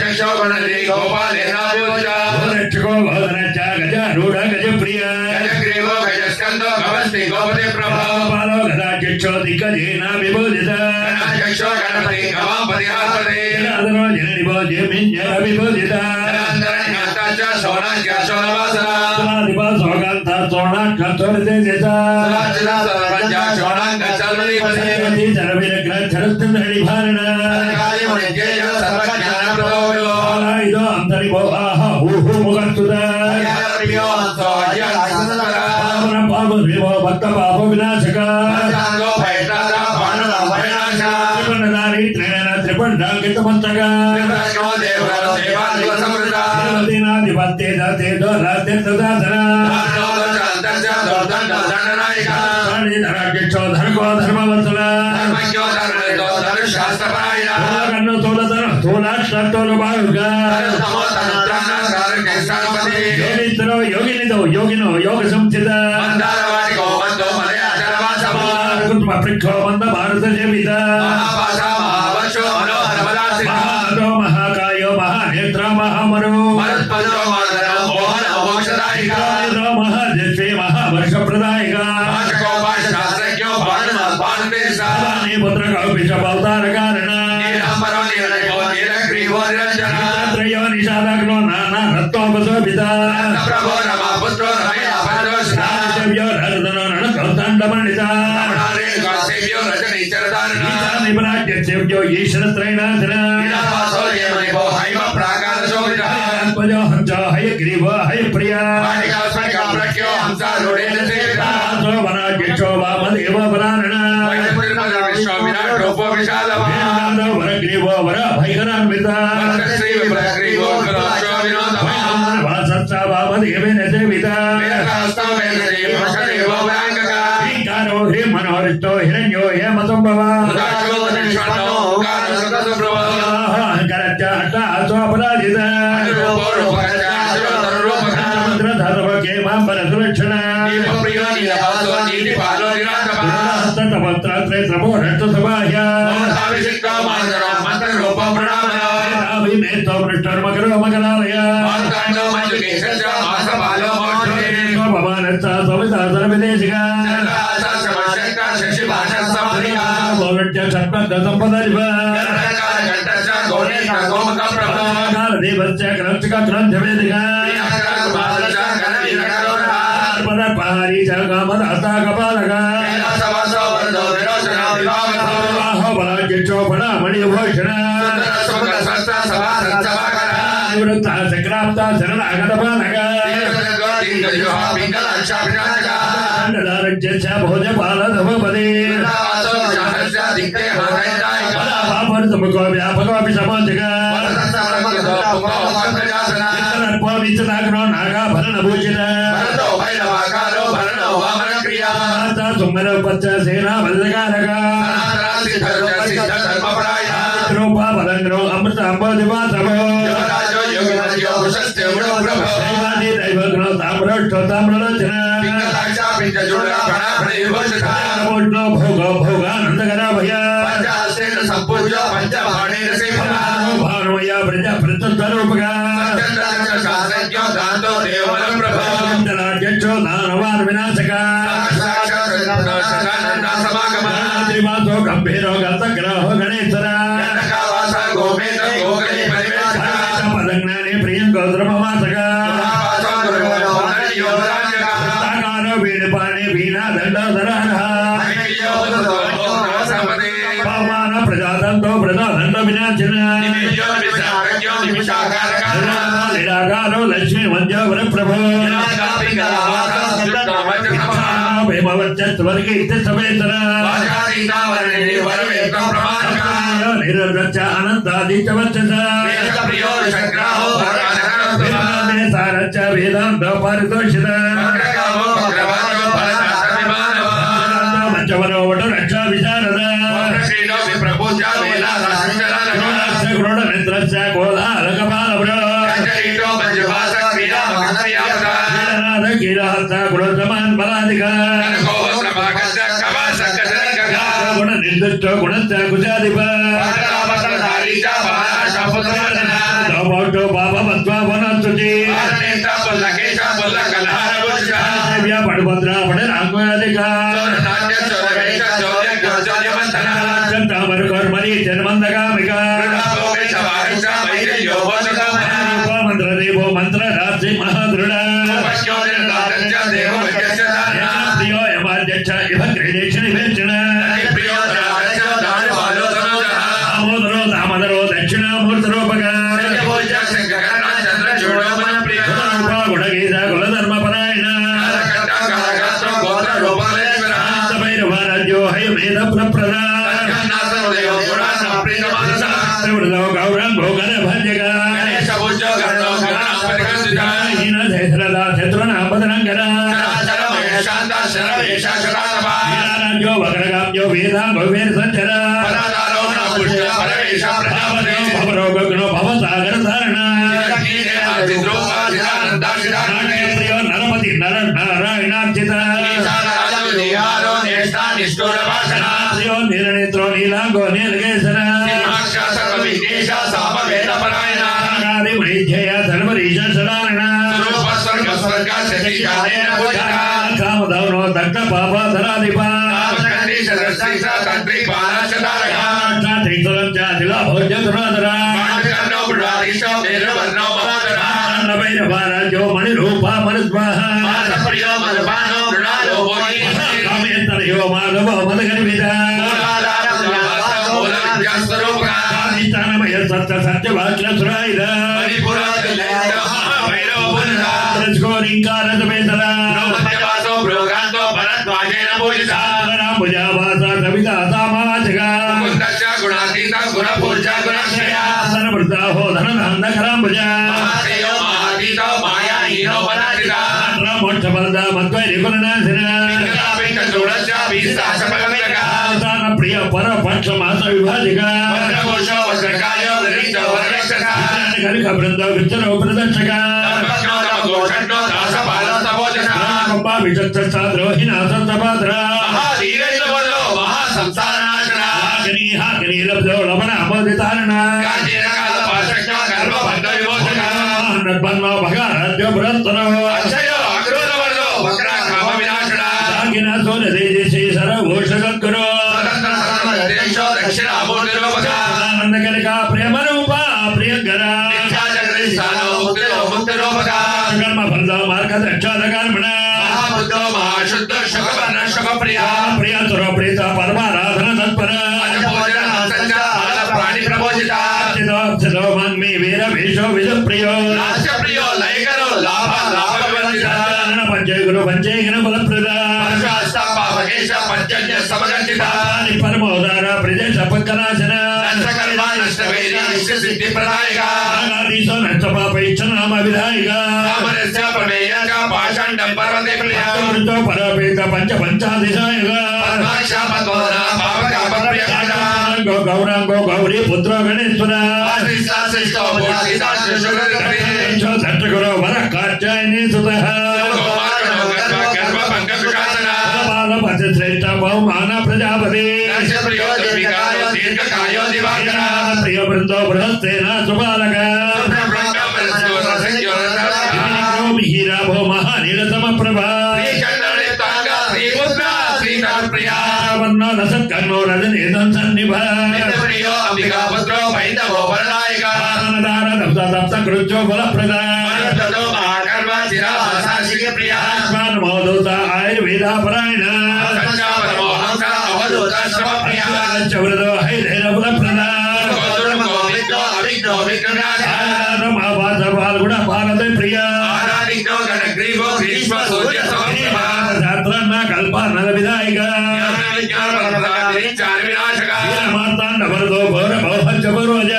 చక్షో గణది గోపాలేన పూజ రక్షకో భవనచ్చ గజారూఢ గజప్రియ గజగ్రీవో గజస్కందో గవస్తి గోపతి ప్రభా పాలో గదాధ్యక్షో దిగ్గజేన విభూజిత చక్షో గణపతి గవాపతి హాపతి జనార్దనో జననిభో జమిన్యర విభూజిత జ్ఞాతాచ సోనాజ్ఞ సోనవాసన సదాధిప సోగాంత సోణాక్ష తోరితేజత సర్వజ్ఞ సోనాంగ చల్మనీపతి సరస్వతి చరవిరగ్ర చరస్తంద్రడి భారణ కాళీ మునిజేయ సర్వజ్ఞాన ప్రభోయో ఇదో అంతరిభో ఆహ ఊహు ముగస్తుత ప్రియో అంతో అయ్యాసనర పావన పాప విభో భక్త పాప వినాశక సంగో భైతార బాణల భైనాశ త్రిపండధారి త్రినయన త్రిపండాంకిత మస్తక కృష్ణో దేవర దేవాదివ సమృత దేవతీనాధిపత్తే దాతే దోరాతే తదాధన అంతర్జ దోర్దండ దండనాయక ధరాధ్యక్షో ధర్మో ధర్మవంతుల ధర్మజ్ఞో ధర్మతో ధనుశాస్త్రపరాయణ కన్ను తోలధర తోలాక్షోలు బాగుగా నమో తనుత్రాణ సారజ్ఞ స్థానపతి యోగిత్రో యోగినిదో యోగినో యోగ సంస్థిత మందారవాణి గోవంతో మలయాచరవాసమో కుటుంబ పృక్షో మంద భారత సేవిత మహాపాశ మహావశో మనోహర పదాసి మహాదో మహాకాయో మహానేత్ర మహామరు మరుత్పదో మాదరో మోహన మోక్షదాయిక మహాజస్వే మహావర్ష ప్రదాయిక భాషకో భాష శాస్త్రజ్ఞో బాణ బాణతేజ పుత్ర కౌపిష అవతార కారణ నీలంబరో నీలయో నీలగ్రీవో నిరంజన త్రయో నిషాదగ్నో నానా రత్నోపశోభిత ప్రభో రమ పుత్రో రమయ అపరోషణ సేవ్యో నర్దనో రణదండమండిత సేవ్యో రజనీ చరదారణ నిపరాజ్య సేవ్యో ఈశ్వర త్రైనాథన నీలవాసో దేవనిభో హైమ ప్రాకార శోభిత ఆత్మజో హంస హయగ్రీవ హయప్రియ వాటికా స్వర్గ ప్రఖ్యో హంస రూఢేన సేవిత వనాధ్యక్షో వామదేవ వరారణ విశ్వ విరాట్ రూపో విశాలమా వరగ్రీవో వర భైరనాన్విత శ్రీ విప్రగ్రీవో విరోచో వినోదమా వాసత్స వామదేవేన సేవిత వేదహస్తం వేదశ్రీ వృషదేవో వ్యాంగక శ్రీకారో హ్రీ మనోరిష్టో హిరణ్యో హేమసంభవ ఉదాశో నిష్పన్నో ఓంకార సుఖసుప్రభో అహంకరచ్చ హఠాసోపరాజిత రూపో రూపకచ్చ అసురతర రూపక మంత్రధర్వకే మాంబర సులక్షణ ప్రియ నీలవాసో నీతి పాలో నిరాజమా హస్తపత్రాత్రే త్రమో రక్త సభాయ మోధాభిషిక్తో మాందరో మంత్ర రూపో ప్రణామయ అభిమేతో మృష్టర్మకరో మకరాలయ మార్తాండో మంజుకేశ మాస పాలో మోక్షే భవానచ్చ సవితాసన విదేశిక శంకర శశి భాష సంపదిక పౌరట్య సత్పథ సంపదరివ కంఠశ్చ గోణేశ గోముఖ ప్రభో కాలదేవస్య గ్రంథిక గ్రంథవేదిక పదపహారీ కామదాతా కపాలక బలాధ్యక్షో ఫణామణి భూషణ నివృత్త చక్రాప్త శరణాగత పాలక దండదారజ్య భోజ పాల ధమపదే పాపర్తముఖో వ్యాపకోపి సమాజక విత్తనాగ్నో నాగాభరణ భూషిత సుమ్మర పచ్చ సేనా వల్లకారక రూపా బలంగ్రో అమృత అంబోధివాసభో దైవాది దైవగ్నో తామ్రోష్ఠో తామ్రలోచన నమోష్ణో భోగో భోగానందకర భయ భానుమయ ప్రజ ప్రత్యుత్తరూపగా ధ్యక్షో దానవాన్ వినాశక త్రిమాసో గంభీరో గంధగ్రహో గణేశ్వర మాసగా వీడిపాణి వీణా దండోదరాన పవమాన ప్రజాదంతో ప్రజాదండ వినాశన లీలాగారో లక్ష్మీ మంజోవర ప్రభో భీమవర్చస్వర్గ ఇత సమేతర నిరవృచ్చ అనంతాదిత్య వర్చస సారచ్చ వేదాంత పారితోషిత మంచవరోవట రక్షా విశారద క్రోడ మిత్రస్య కోలాలకపాల కీలహస్త గుణసమాన్ బలాధిక గుణ నిర్దిష్ట గుణస్య కుశాధిప పాపమత్వాపనస్తుతి పడుభద్ర పడ రాఘాధిక మరుకర్మరి జన్మందగామిక మంత్రదేవో మంత్ర రాజి మహాదృఢ ప్రియో యమాధ్యక్ష ఇవ క్రీడేక్షణ వివేచన దామోదరో దామోదరో దక్షిణామూర్తరూపక గుణగీత కులధర్మపరాయణ భైరవారాజ్యో హయమేధ ప్రప్రద గౌరం భోగర భజగ శత్రునాపదనంకర రాజ్యో వక్రగామ్యో వేదాంగో వేద సంచర భవరోగో భవసాగర ధారణ ప్రియ నరపతి నర నారాయణార్చిత ప్రియ నీలనేత్రో నీలాంగో నీలకేశన వైద్యయ ధర్మరీశ సదారణ కామధవనో దగ్ధ పాప ధరాధిప భైరవారాజ్యో మణిరూప మనుస్వాహ కామేతరయో మాధవ మదగర్విద స్వాధిష్టానమయ సత్య సత్యవాక్య సురాయుధ రింకారతమేతర భుజావాస సవిత సామాజగా ధనమృతాహో ధనధాంధకరాంబుజ మోక్షఫలద మద్వైరికులనాశన ప్రియ పర పక్ష మాస విభాజిక కనుక బృంద విచ్చరో ప్రదర్శక విచత్రోహిణ సంతపాద్ర లబ్ధో లవణ అమోదితారణ భగారాధ్య పురస్తరో సరభూషగో ఆనందకలిక ప్రేమ రూప ప్రియంకర కర్మ ఫల మార్గ దక్షాద కర్మణ ప్రియంతర ప్రీత పరమారాధన తత్పర మన్మి వీర భీషో విజ ప్రియో పంచగురు పంచేగిన బలప్రద పరమోదార ప్రదేశ పక్కనాశన నష్టపాపైచ్చనామ విధాయిక పరపేత పంచ పంచాదిశాయుగ గౌరాంగో గౌరీ పుత్ర గణేశ్వర దట్టగురో వర కాచాయని సుత శ్రేష్ఠ బహుమాన ప్రజాపతి ప్రియ బృందో బృహస్సేన సుబాలక హీరాభో మహానీలతమ ప్రభా సత్కర్ణో రజనేదం సన్నిభ సప్త కృత్యో బలప్రద మోదోత ఆయుర్వేద పరాయణ చౌరదో హైదైరపుల ప్రదా పాల్గొన భారత ప్రియ కల్ప నల విధాయిక మార్తాండవరదో ఘోర భవపంచపరోజ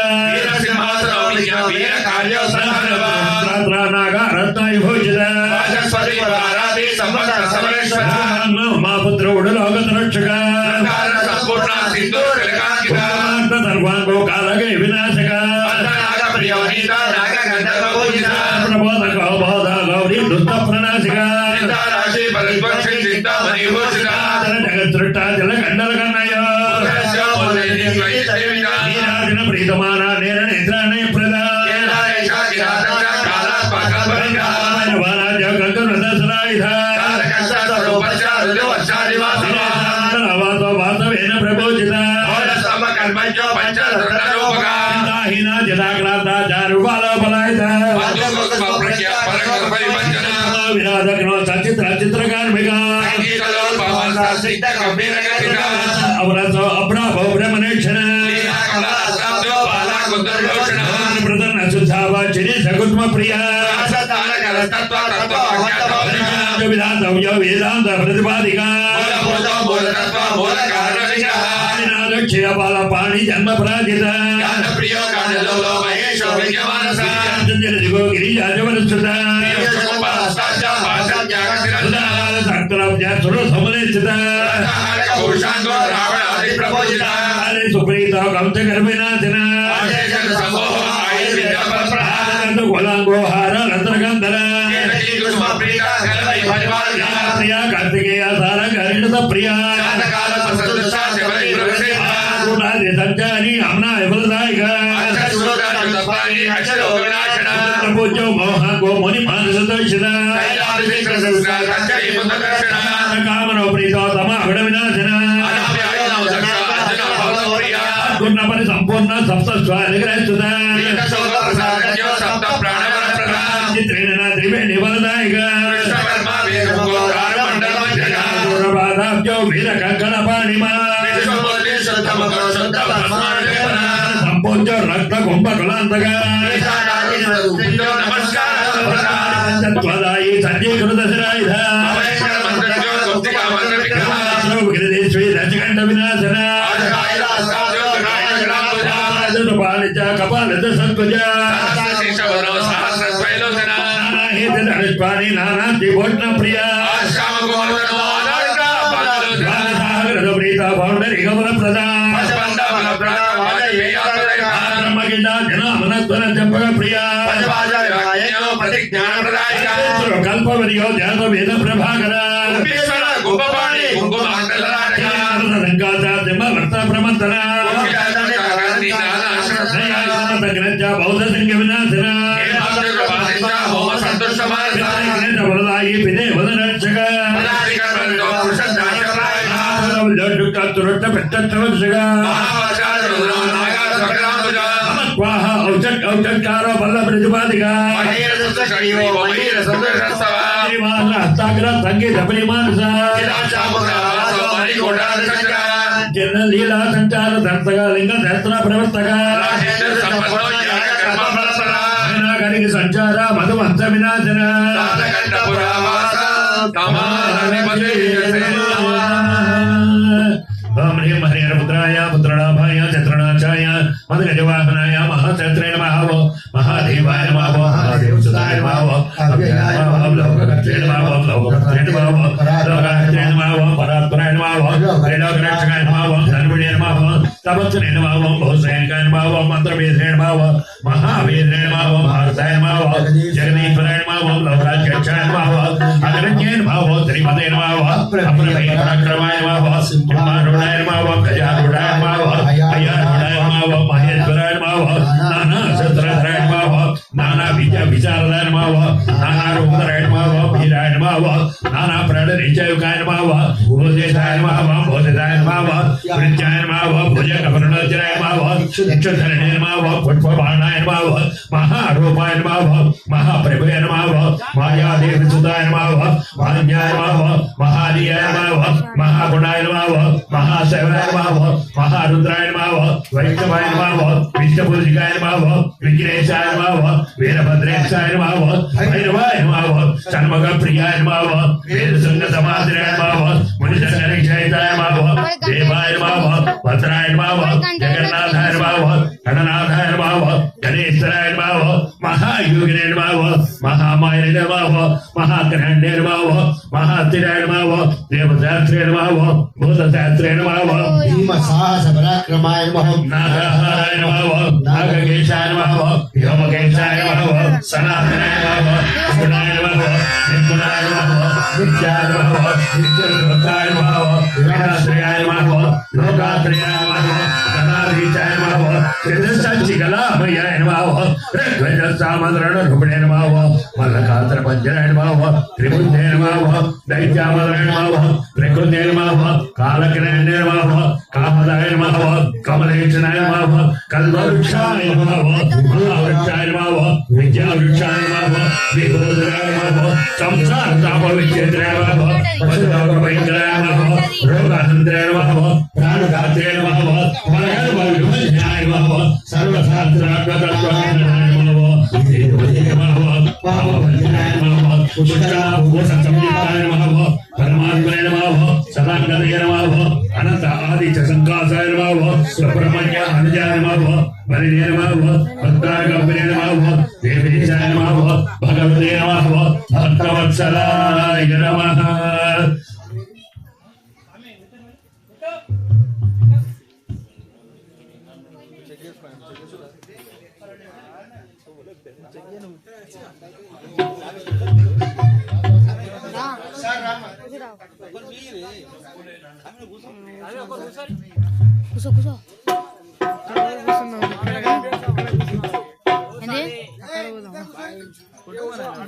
నాగా రత్నాయ భోజిత మా పుత్రుడు లోకత రక్షక సర్వాంగో కాలగే వినాశక ప్రబోధక బోధ గౌరీ దుష్ట ప్రణాశిక జగత్సృష్ట జల కండల కన్నయ్య నీరాజన ప్రీతమాన నేర నేత్రాణయ ప్రదా వాసవేన ప్రబోధిత విరాధగ్నో సచిత్ర చిత్రకార్మిక అవరసో అబ్రాభో బ్రహ్మనేక్షణ ప్రదన్న శుద్ధావాచిని సగుత్మ ప్రియ విధాతవ్య వేదాంత ప్రతిపాదిక క్షీరపాల పాణి జన్మ పరాజిత గిరిజాజవరస్థిత సమలేస్థిత సుప్రీత కంస గర్భినాథన గోలాంగోహార రత్నగంధర ప్రియ కార్తికేయ సార గరిణ ప్రియ సంచారి అమ్నా విఫలదాయిక పూజ్యో మోహ గోముని మానసదర్శన కామనో ప్రీతోతమ అవిడ వినాశన గుణపరి సంపూర్ణ సప్తస్వాధిగ్రహిత చిత్రేణ త్రివేణి వరదాయిక వీర కంకణ పాణిమా సంపూజ్య రక్త కుంభ కులాంతగా త్వదాయి సంజీకృత శిరాయుధ రచకంఠ వినాశన పాలిత కపాలిత సంకుజ నానాహేతుష్పాని నానాంతి భోట్న ప్రియ ప్రీత పౌండరి గమన ప్రదా బ్రహ్మగీత జనామనత్వన చంపక ప్రియ కల్పవరియో ధ్యాన వేద ప్రభాకర వర్త ప్రమంతన బౌద్ధ సంఘ వినాశన వరదాయి పిదే వదరక్షక ఔచకారో బల్ల ప్రతిపాదిక హస్తాగ్ర సంగీత పరిమానస జన లీలా సంచార దంతగా లింగ శాస్త్ర ప్రవర్తక గరికి సంచార మధువంశ వినాశన ఓం హ్రీం హరిహర పుత్రాయ పుత్రణాభాయ చత్రణాచాయ మదగజవాహనాయ మహాచత్రేణ మహావో మహాదేవాయ నమః మహాదేవసుతాయ నమః అవ్యయాయ నమః లోకకర్త్రేణ నమః లోకకర్త్రేణ నమః లోకాకర్త్రేణ నమః పరాత్పరాయ నమః త్రైలోకరక్షకాయ నమః ధర్మిణే నమః తపస్సునే నమః బహుశయనకాయ నమః మంత్రవేదేన నమః మహావేదేన నమః భారతాయ నమః జగదీశ్వరాయ నమః లోకాధ్యక్షాయ నమః అగ్రజ్ఞే నమః శ్రీమతే నమః అప్రమేయ పరాక్రమాయ నమః సింహారూఢాయ నమః గజారూఢాయ నమః అయ్యారూఢాయ నమః మహేశ్వరాయ నమః నానా శస్త్రధరాయ నమః నానా విచారదాయ నమః నానా రూపధరాయ నమః వీరాయ నమః నానా ప్రణనిచయుకాయ నమః భూషేతాయ నమః భూషితాయ నమః వృత్యాయ నమః భుజగపర్ణోజరాయ నమః క్షుధరణే నమః పుష్పబాణాయ నమః మహారూఢాయ महारूपाय नमः महाप्रभुय नमः मायादेवी सुताय नमः महाज्ञाय नमः महारियाय नमः महागुणाय नमः महाशैवाय नमः महारुद्राय नमः वैष्णवाय नमः विष्णुपूजिकाय नमः विघ्नेशाय नमः वीरभद्रेशाय नमः भैरवाय नमः षण्मुखप्रियाय नमः वेदसंगसमाधिराय नमः मुनिशरणिक्षयिताय नमः देवाय नमः भद्राय नमः जगन्नाथाय नमः गणनाथाय नमः गणेश्वराय नमः महायोगिने नमः महामाये नमः महाग्रहणे नमः महातिराय नमः देवशास्त्रे नमः भूतशास्त्रे नमः भीमसाहसपराक्रमाय नमः नागहाराय नमः नागकेशाय नमः व्योमकेशाय नमः सनातनाय नमः गुणाय नमः निर्गुणाय नमः नित्याय नमः नित्यलोकाय नमः विनाश्रयाय नमः लोकात्रयाय नमः गणाधीशाय नमः त्रिदशचिकलामयाय नमः ऋग्वेदसामधरणरूपिणे नमः मल्लकात्रपञ्जराय नमः त्रिबुद्धे नमः दैत्यामधराय नमः त्रिकृते नमः कालकिरणे नमः कामदाय नमः कमलेशनाय नमः कल्पवृक्षाय नमः महावृक्षाय नमः विद्यावृक्षाय नमः विभूषणाय नमः संसारतापविच्छेद्राय नमः पशुभयङ्कराय नमः रोगहन्त्राय नमः प्राणघात्रे नमः परगर्भविभजनाय नमः सर्वशास्त्रात्मकत्वाय नमः पापभञ्जनाय नमः पुष्टाभूषसंयुक्ताय नमः परमात्मने नमः सदानन्दे नमः अनंत आदि च संकासाय नमः सुब्रह्मण्य अनुजाय नमः बलिने नमः भक्तागम्भीरे नमः देवेशाय नमः भगवते नमः भक्तवत्सलाय नमः। కూసో కూసో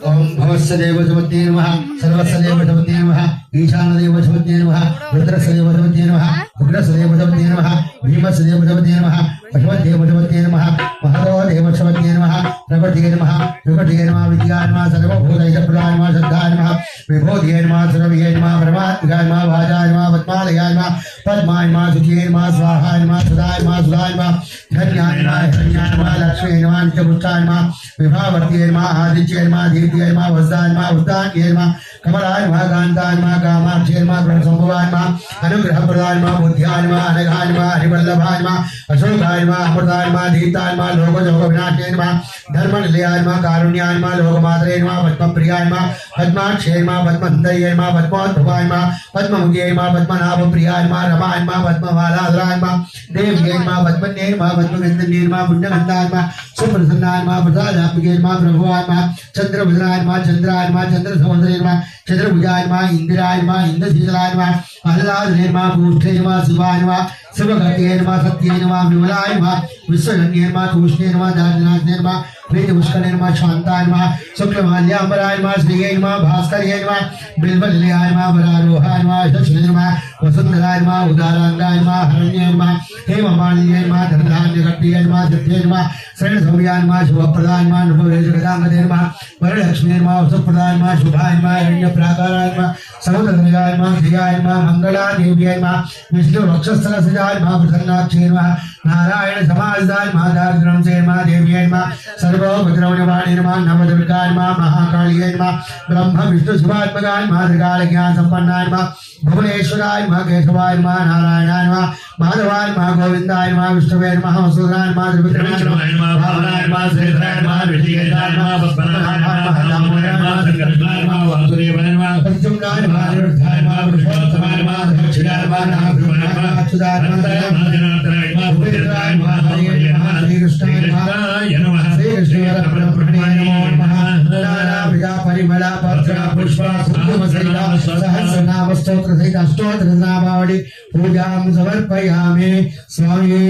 ओम भवस्सदेव समते नमः सर्वस्सदेव समते नमः ईशानदेव समते नमः रुद्रस्सदेव समते नमः उग्रस्सदेव समते नमः भीमस्सदेव समते नमः पशुपतिदेव समते नमः महादेव समते नमः प्रकृतिये नमः विकटिये नमः विद्याय नमः सर्वभूतैकप्रदाय नमः श्रद्धाय नमः विभूतिये नमः सर्वविये नमः परमात्माय नमः भाजाय नमः पद्मालयाय नमः पद्माय नमः शुचिये नमः स्वाहाय नमः सदाय नमः सुधाय नमः धन्याय नमः हिरण्याय नमः लक्ष्मीये नमः नित्यपुष्टाय नमः विभावर्तिये नमः आदित्ये नमः दीप्तिये नमः वस्ताय नमः उद्दान्ये नमः कमलाय नमः कान्ताय नमः कामाक्षये नमः ब्रह्मसम्भवाय नमः अनुग्रहप्रदाय नमः बुद्ध्याय नमः अनघाय नमः हरिवल्लभाय नमः अशोकाय नमः अमृताय नमः दीप्ताय नमः लोकजोगविनाशाय नमः धर्मनिलयाय नमः कारुण्याय नमः लोकमातरे नमः पद्मप्रियाय नमः पद्माक्षये नमः पद्महन्तये नमः पद्मोद्भवाय नमः पद्ममुखे नमः पद्मनाभप्रियाय नमः रमाय नमः पद्ममालाधराय नमः देव्ये नमः पद्मन्ये नमः पद्मविन्दन्ये नमः पुण्यगन्धाय नमः सुप्रसन्नाय नमः प्रसादात्मके नमः प्रभुवाय नमः चंद्रभुजनाय नमः चंद्राय नमः चंद्रसहोदरे नमः चंद्रभुजाय नमः इंदिराय नमः इंद्रशीतलाय नमः आह्लादने नमः पूष्ठे नमः शिवाय नमः शिवगते नमः सत्ये नमः विमलाय नमः विश्वजन्ये नमः तूष्णे नमः दार्जनाथने नमः प्रीतिपुष्करे नमः शान्ताय नमः शुक्लमाल्याम्बराय नमः श्रीये नमः भास्कर्ये नमः बिल्वलियाय नमः वरारोहाय नमः यशस्विने नमः वसुन्धराय नमः उदारांगाय नमः हरण्ये नमः हेममालिन्ये नमः धनधान्यकट्टिये नमः सिद्धे नमः शरणसौर्याय नमः शुभप्रदाय नमः नभोरेशगदांगदे नमः वरलक्ष्मी नमः वसुप्रदाय नमः शुभाय नमः हिरण्यप्राकाराय नमः समुद्रनिलयाय नमः धियाय नमः मंगलादेव्याय नमः विष्णुवक्षस्थलसजाय नमः प्रसन्नाक्षे नमः नारायण समाजदाय नमः दार्जनंसे नमः देव्याय नमः सर्वोपद्रवनिवारणे नमः नवदुर्गाय नमः महाकालिये नमः ब्रह्म विष्णु शिवात्मकाय नमः त्रिकाल ज्ञान संपन्नाय नमः भुवनेश्वराय नमः केशवाय नमः नारायणाय नमः माधवाय नमः गोविंदाय नमः विष्णुवे नमः वसुधाय नमः त्रिविक्रमाय नमः भावनाय नमः श्रीधराय नमः विजयाय नमः पद्मनाभाय नमः दामोदराय नमः संकर्षणाय नमः वासुदेवाय नमः पंचमनाय नमः अनिरुद्धाय नमः पुरुषोत्तमाय नमः दक्षिणाय नमः नाभ्रुवाय नमः अच्युताय नमः जनार्दनाय नमः भूषिताय नमः हरये नमः श्रीकृष्णाय नमः श्रीकृष्णाय परब्रह्मणे नमो नमः नाना विजा परिमला पत्र पुष्प कुसुमसैला सहस्रनाम स्तोत्र सहित अष्टोत्तर नामावली पूजां समर्पयामि स्वामी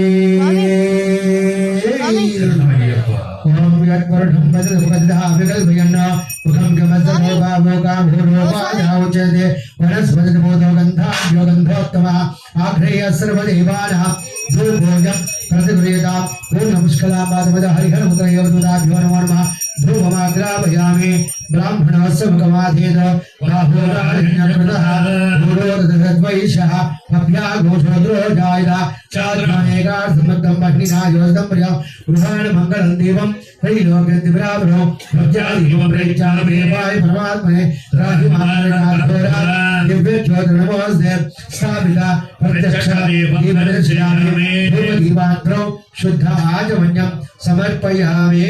ओम यत्पुरुषं वदति विकल्पयन् मुखं गमसमोगाभोगाभूरोपाधावचते वनस्पतिर्बोधो गन्धाभ्यो गन्धोत्तमः आघ्रेय सर्वदेवानां ध्रुवोजं प्रतिगृह्यतां पूर्णपुष्कलापादपद हरिहरमुद्रयोगुदाभ्यो नमो नमः ध्रुवमाग्रापयामि ब्राह्मणस्य मुखमाधेन बाहुराजन्यकृतः गुरोर्दशद्वैषः अभ्याघोषोद्रोजायिता चाद्मानेकार्थमग्धं महिना योजनं प्रियं गृहाण मङ्गलं देवं त्रैलोक्यदिव्यावरो भक्त्यादिवं प्रेक्षामि वाय परमात्मने राहि महाराजोरा दिव्य ज्योति नमोस्ते स्थापिता प्रत्यक्ष दीपदर्शयामि दीपात्रो शुद्ध आचमन्यं समर्पयामि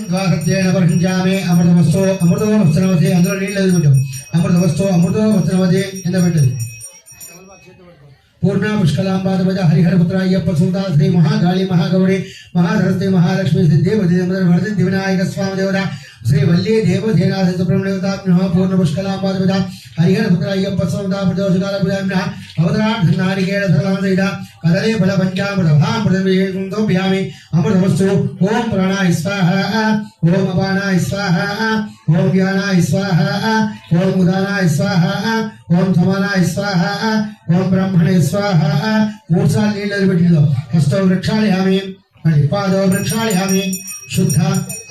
द्वासत्येन वर्षिंचामि अमृतवस्तो अमृतो वस्त्रवते अंदर नीళ్ళు పెట్టు అమృతవస్తో అమృతో వస్త్రవతే ఎంత పెట్టదు पूर्णा पुष्कलांबादवज हरिहरपुत्र अय्यप्प सुता श्री महाकाली महागौरी महाधरस्ते महालक्ष्मी सिद्धेवती वर्धि दिविनायक स्वामी देवता श्री वल्ली देवधेनाथ सुब्रह्मण्यवताभ्यः पूर्ण पुष्कलांबादवज हरिहरपुत्र अय्यप्प सुता प्रदोषकाल पूजाभ्यः अवतारार्धनारिकेण सरलामदैता कदले फल पंचामृतभामृतोभ्यामि अमृतवस्तु ओम प्राणाय स्वाहा ओम अपानाय स्वाहा ओम ज्ञानाय स्वाहा ओम उदानाय स्वाहा ओम समानाय स्वाहा ओम ब्रह्मणे स्वाहा मूर्सा नीళ్ళు పెట్టిలో హస్తో వృక్షాళయామి మరి పాదో వృక్షాళయామి शुद्ध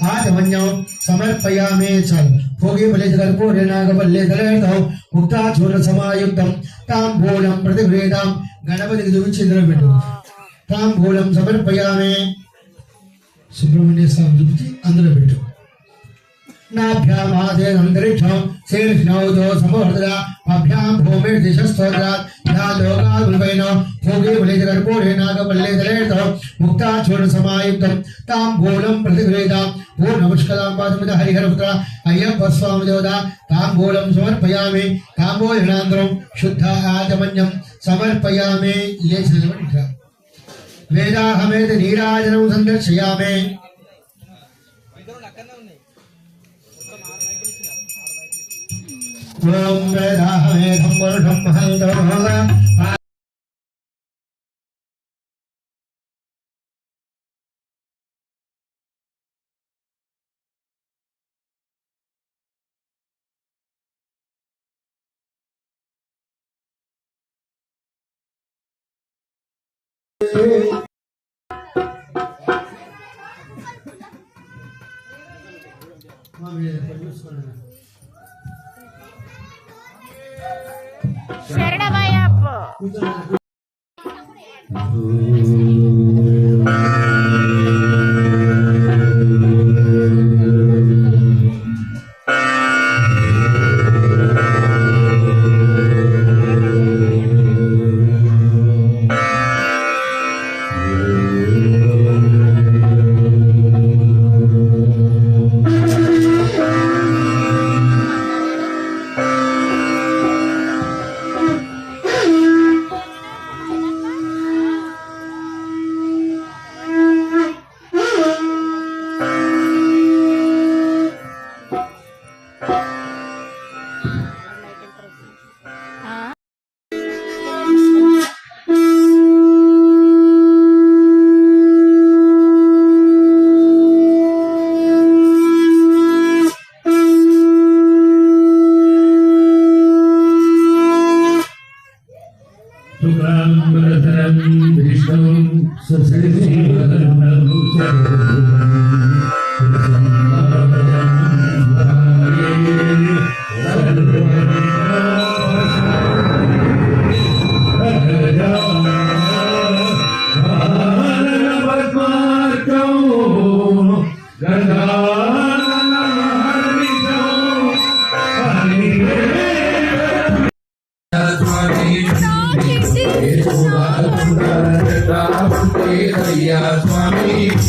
आचमन्यं समर्पयामि चल भोगे बले कर्पूरे नागबल्ले दलेदौ मुक्ता चूर्ण समायुक्तं तांबूलं प्रतिगृहीतं गणपति दुविचिद्र పెట్టు तांबूलं समर्पयामि सुब्रह्मण्य स्वामी दुविचि अंदर పెట్టు नाभ्याम आदे अंतरिक्षं शीर्षनौदो समवर्धदा अभ्याम भूमि दिशस्तोत्रात् या लोकाद्भुवैन भोगे बले कर्पूरे नागबल्ले दलेदौ मुक्ता चूर्ण समायुक्तं तांबूलं प्रतिगृहीतं पूर्णपुष्कलांबादमिद हरिहरपुत्र अय्यप्प स्वामी देवता तांबूलं समर्पयामि तांबूलनान्तरं शुद्ध आचमन्यं समर्पयामि लेखनवनिका वेदाहमेत नीराजनं संदर्शयामि ओम वेदाहमेधं वर्षं महन्तमः శరణమయ్యప్ప शुक्लांबरधरं विष्णुं शशिवर्णं स्वामी स्वामी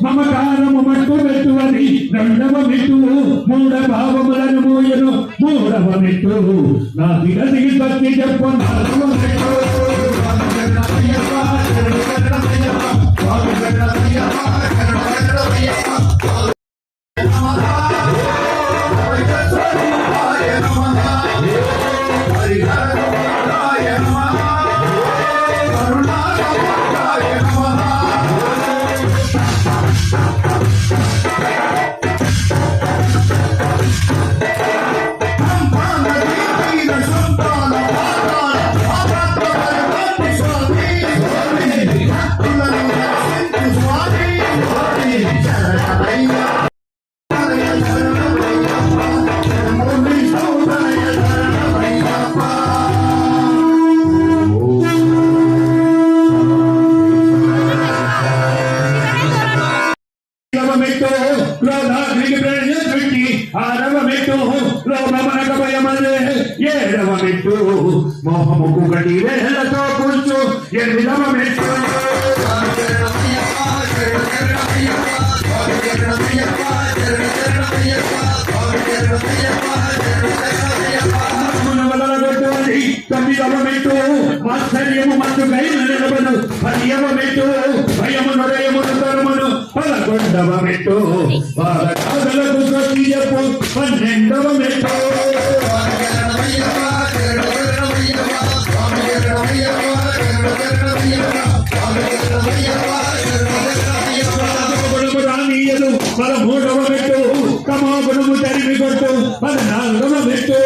మమకారము మట్టు పెట్టువని రెండవ మెట్టు మూడ భావములను మోయను మూడవ మెట్టు నా దిగది భక్తి చెప్పు నాలుగవ మెట్టు మోహముకు గడి వేళ్లతో కూర్చు ఎనిమిదవ మెట్టు తొమ్మిదవ మెట్టు మాత్సర్యము మత్తు గైలు నిలబడు పదియవ మెట్టు భయము నొరయమును తరుమును 11వ మెట్టు వాళ్ళ కాదలకు సొత్తి చెప్పు 12వ మెట్టు రానీయలు 13వ మెట్టు కమాగుణము తరిమి కొట్టు 14వ మెట్టు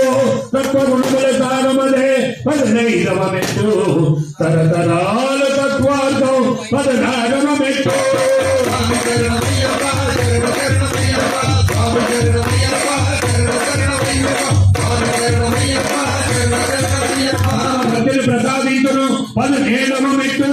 తత్వగుణముల సారమదే 15వ మెట్టు తరతరాల తత్వార్థం 16వ మెట్టు ప్రసాదించును 17వ మెట్టు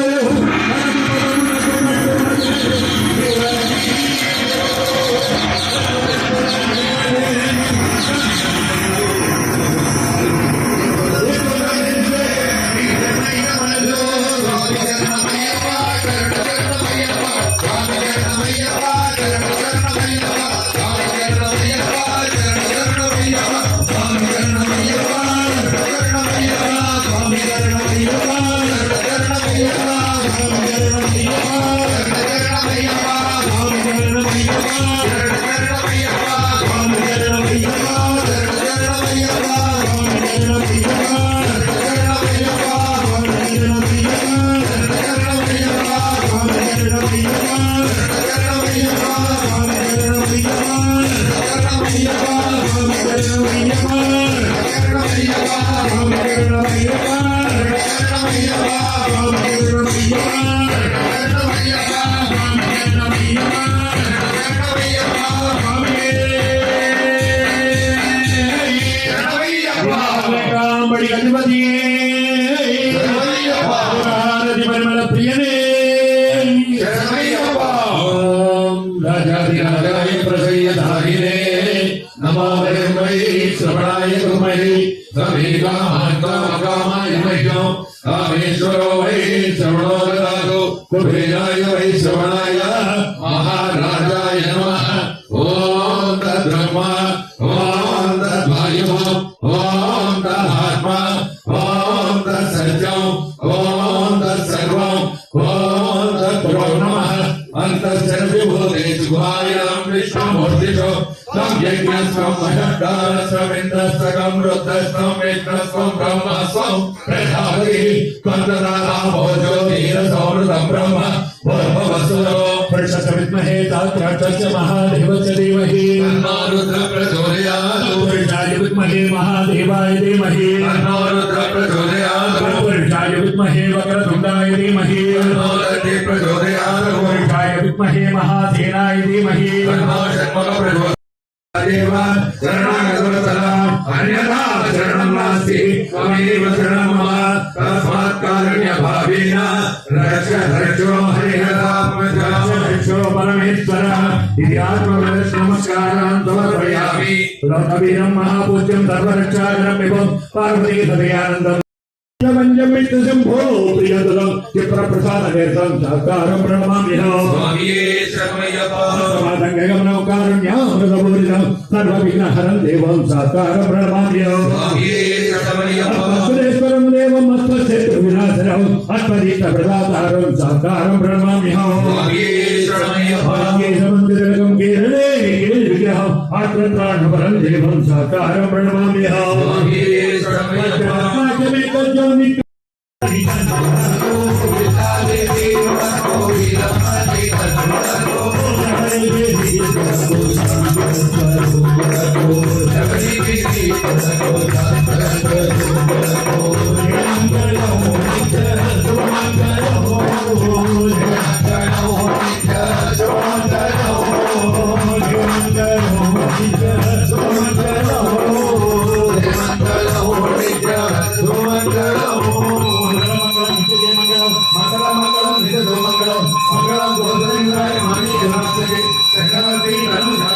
कामेश्वरो वै श्रवणो ददातु कुबेराय वै श्रवणाय महाराजाय नमः ओम तद्ब्रह्मा ओम तद्वायुः ओम तदात्मा ओम तत्सत्यम् ओम तत्सर्वम् ओम तत्ब्रह्मः अन्तर्जनविभूतेषु गुहायां विष्णुमूर्तिषु यज्ञस्वं महत्कारस्वं इन्द्रस्वं रुद्रस्वं विष्णुस्वं ब्रह्मस्वं प्रजापतिः त्वन्तदातामो ज्योतिरसमृतं ब्रह्म भूर्भुवस्सुरो पुरुषस्य विद्महे तात्रस्य महादेवस्य धीमहि तन्नो रुद्रः प्रचोदयात् पुरुषाय विद्महे महादेवाय धीमहि तन्नो रुद्रः प्रचोदयात् पुरुषाय विद्महे वक्रतुण्डाय धीमहि तन्नो दन्तिः प्रचोदयात् पुरुषाय विद्महे महासेनाय धीमहि तन्नो षण्मुखः प्रचोदयात् देवा शरणागतवत्सलाम् अन्यथा शरणं नास्ति त्वमेव शरणं मम तस्मात् कारुण्यभावेन रक्ष रक्षो हरिहरात्मजः रक्षो परमेश्वर इति आत्मनमस्कारान् समर्पयामि लोकवीरं महापूज्यं सर्वरक्षाकरं विभुं पार्वती सदयानन्दम् పంచమిత్ర శంభో ప్రియదరం చిత్రప్రసాద నేత్రం సాకారం ప్రణమామ్యహం గమనం కారుణ్యామృతపూరితం సర్వవిఘ్నహరం దేవం సాకారం ప్రణమామ్యహం సురేశ్వరం దేవం అస్మశత్రు వినాశనం అస్మదిష్ట ప్రదాతారం సాకారం ప్రణమామ్యహం మందిరం కేరళే విగ్రహం ఆత్మప్రాణపరం దేవం సాకారం ప్రణమామ్యహం చక్రవర్తి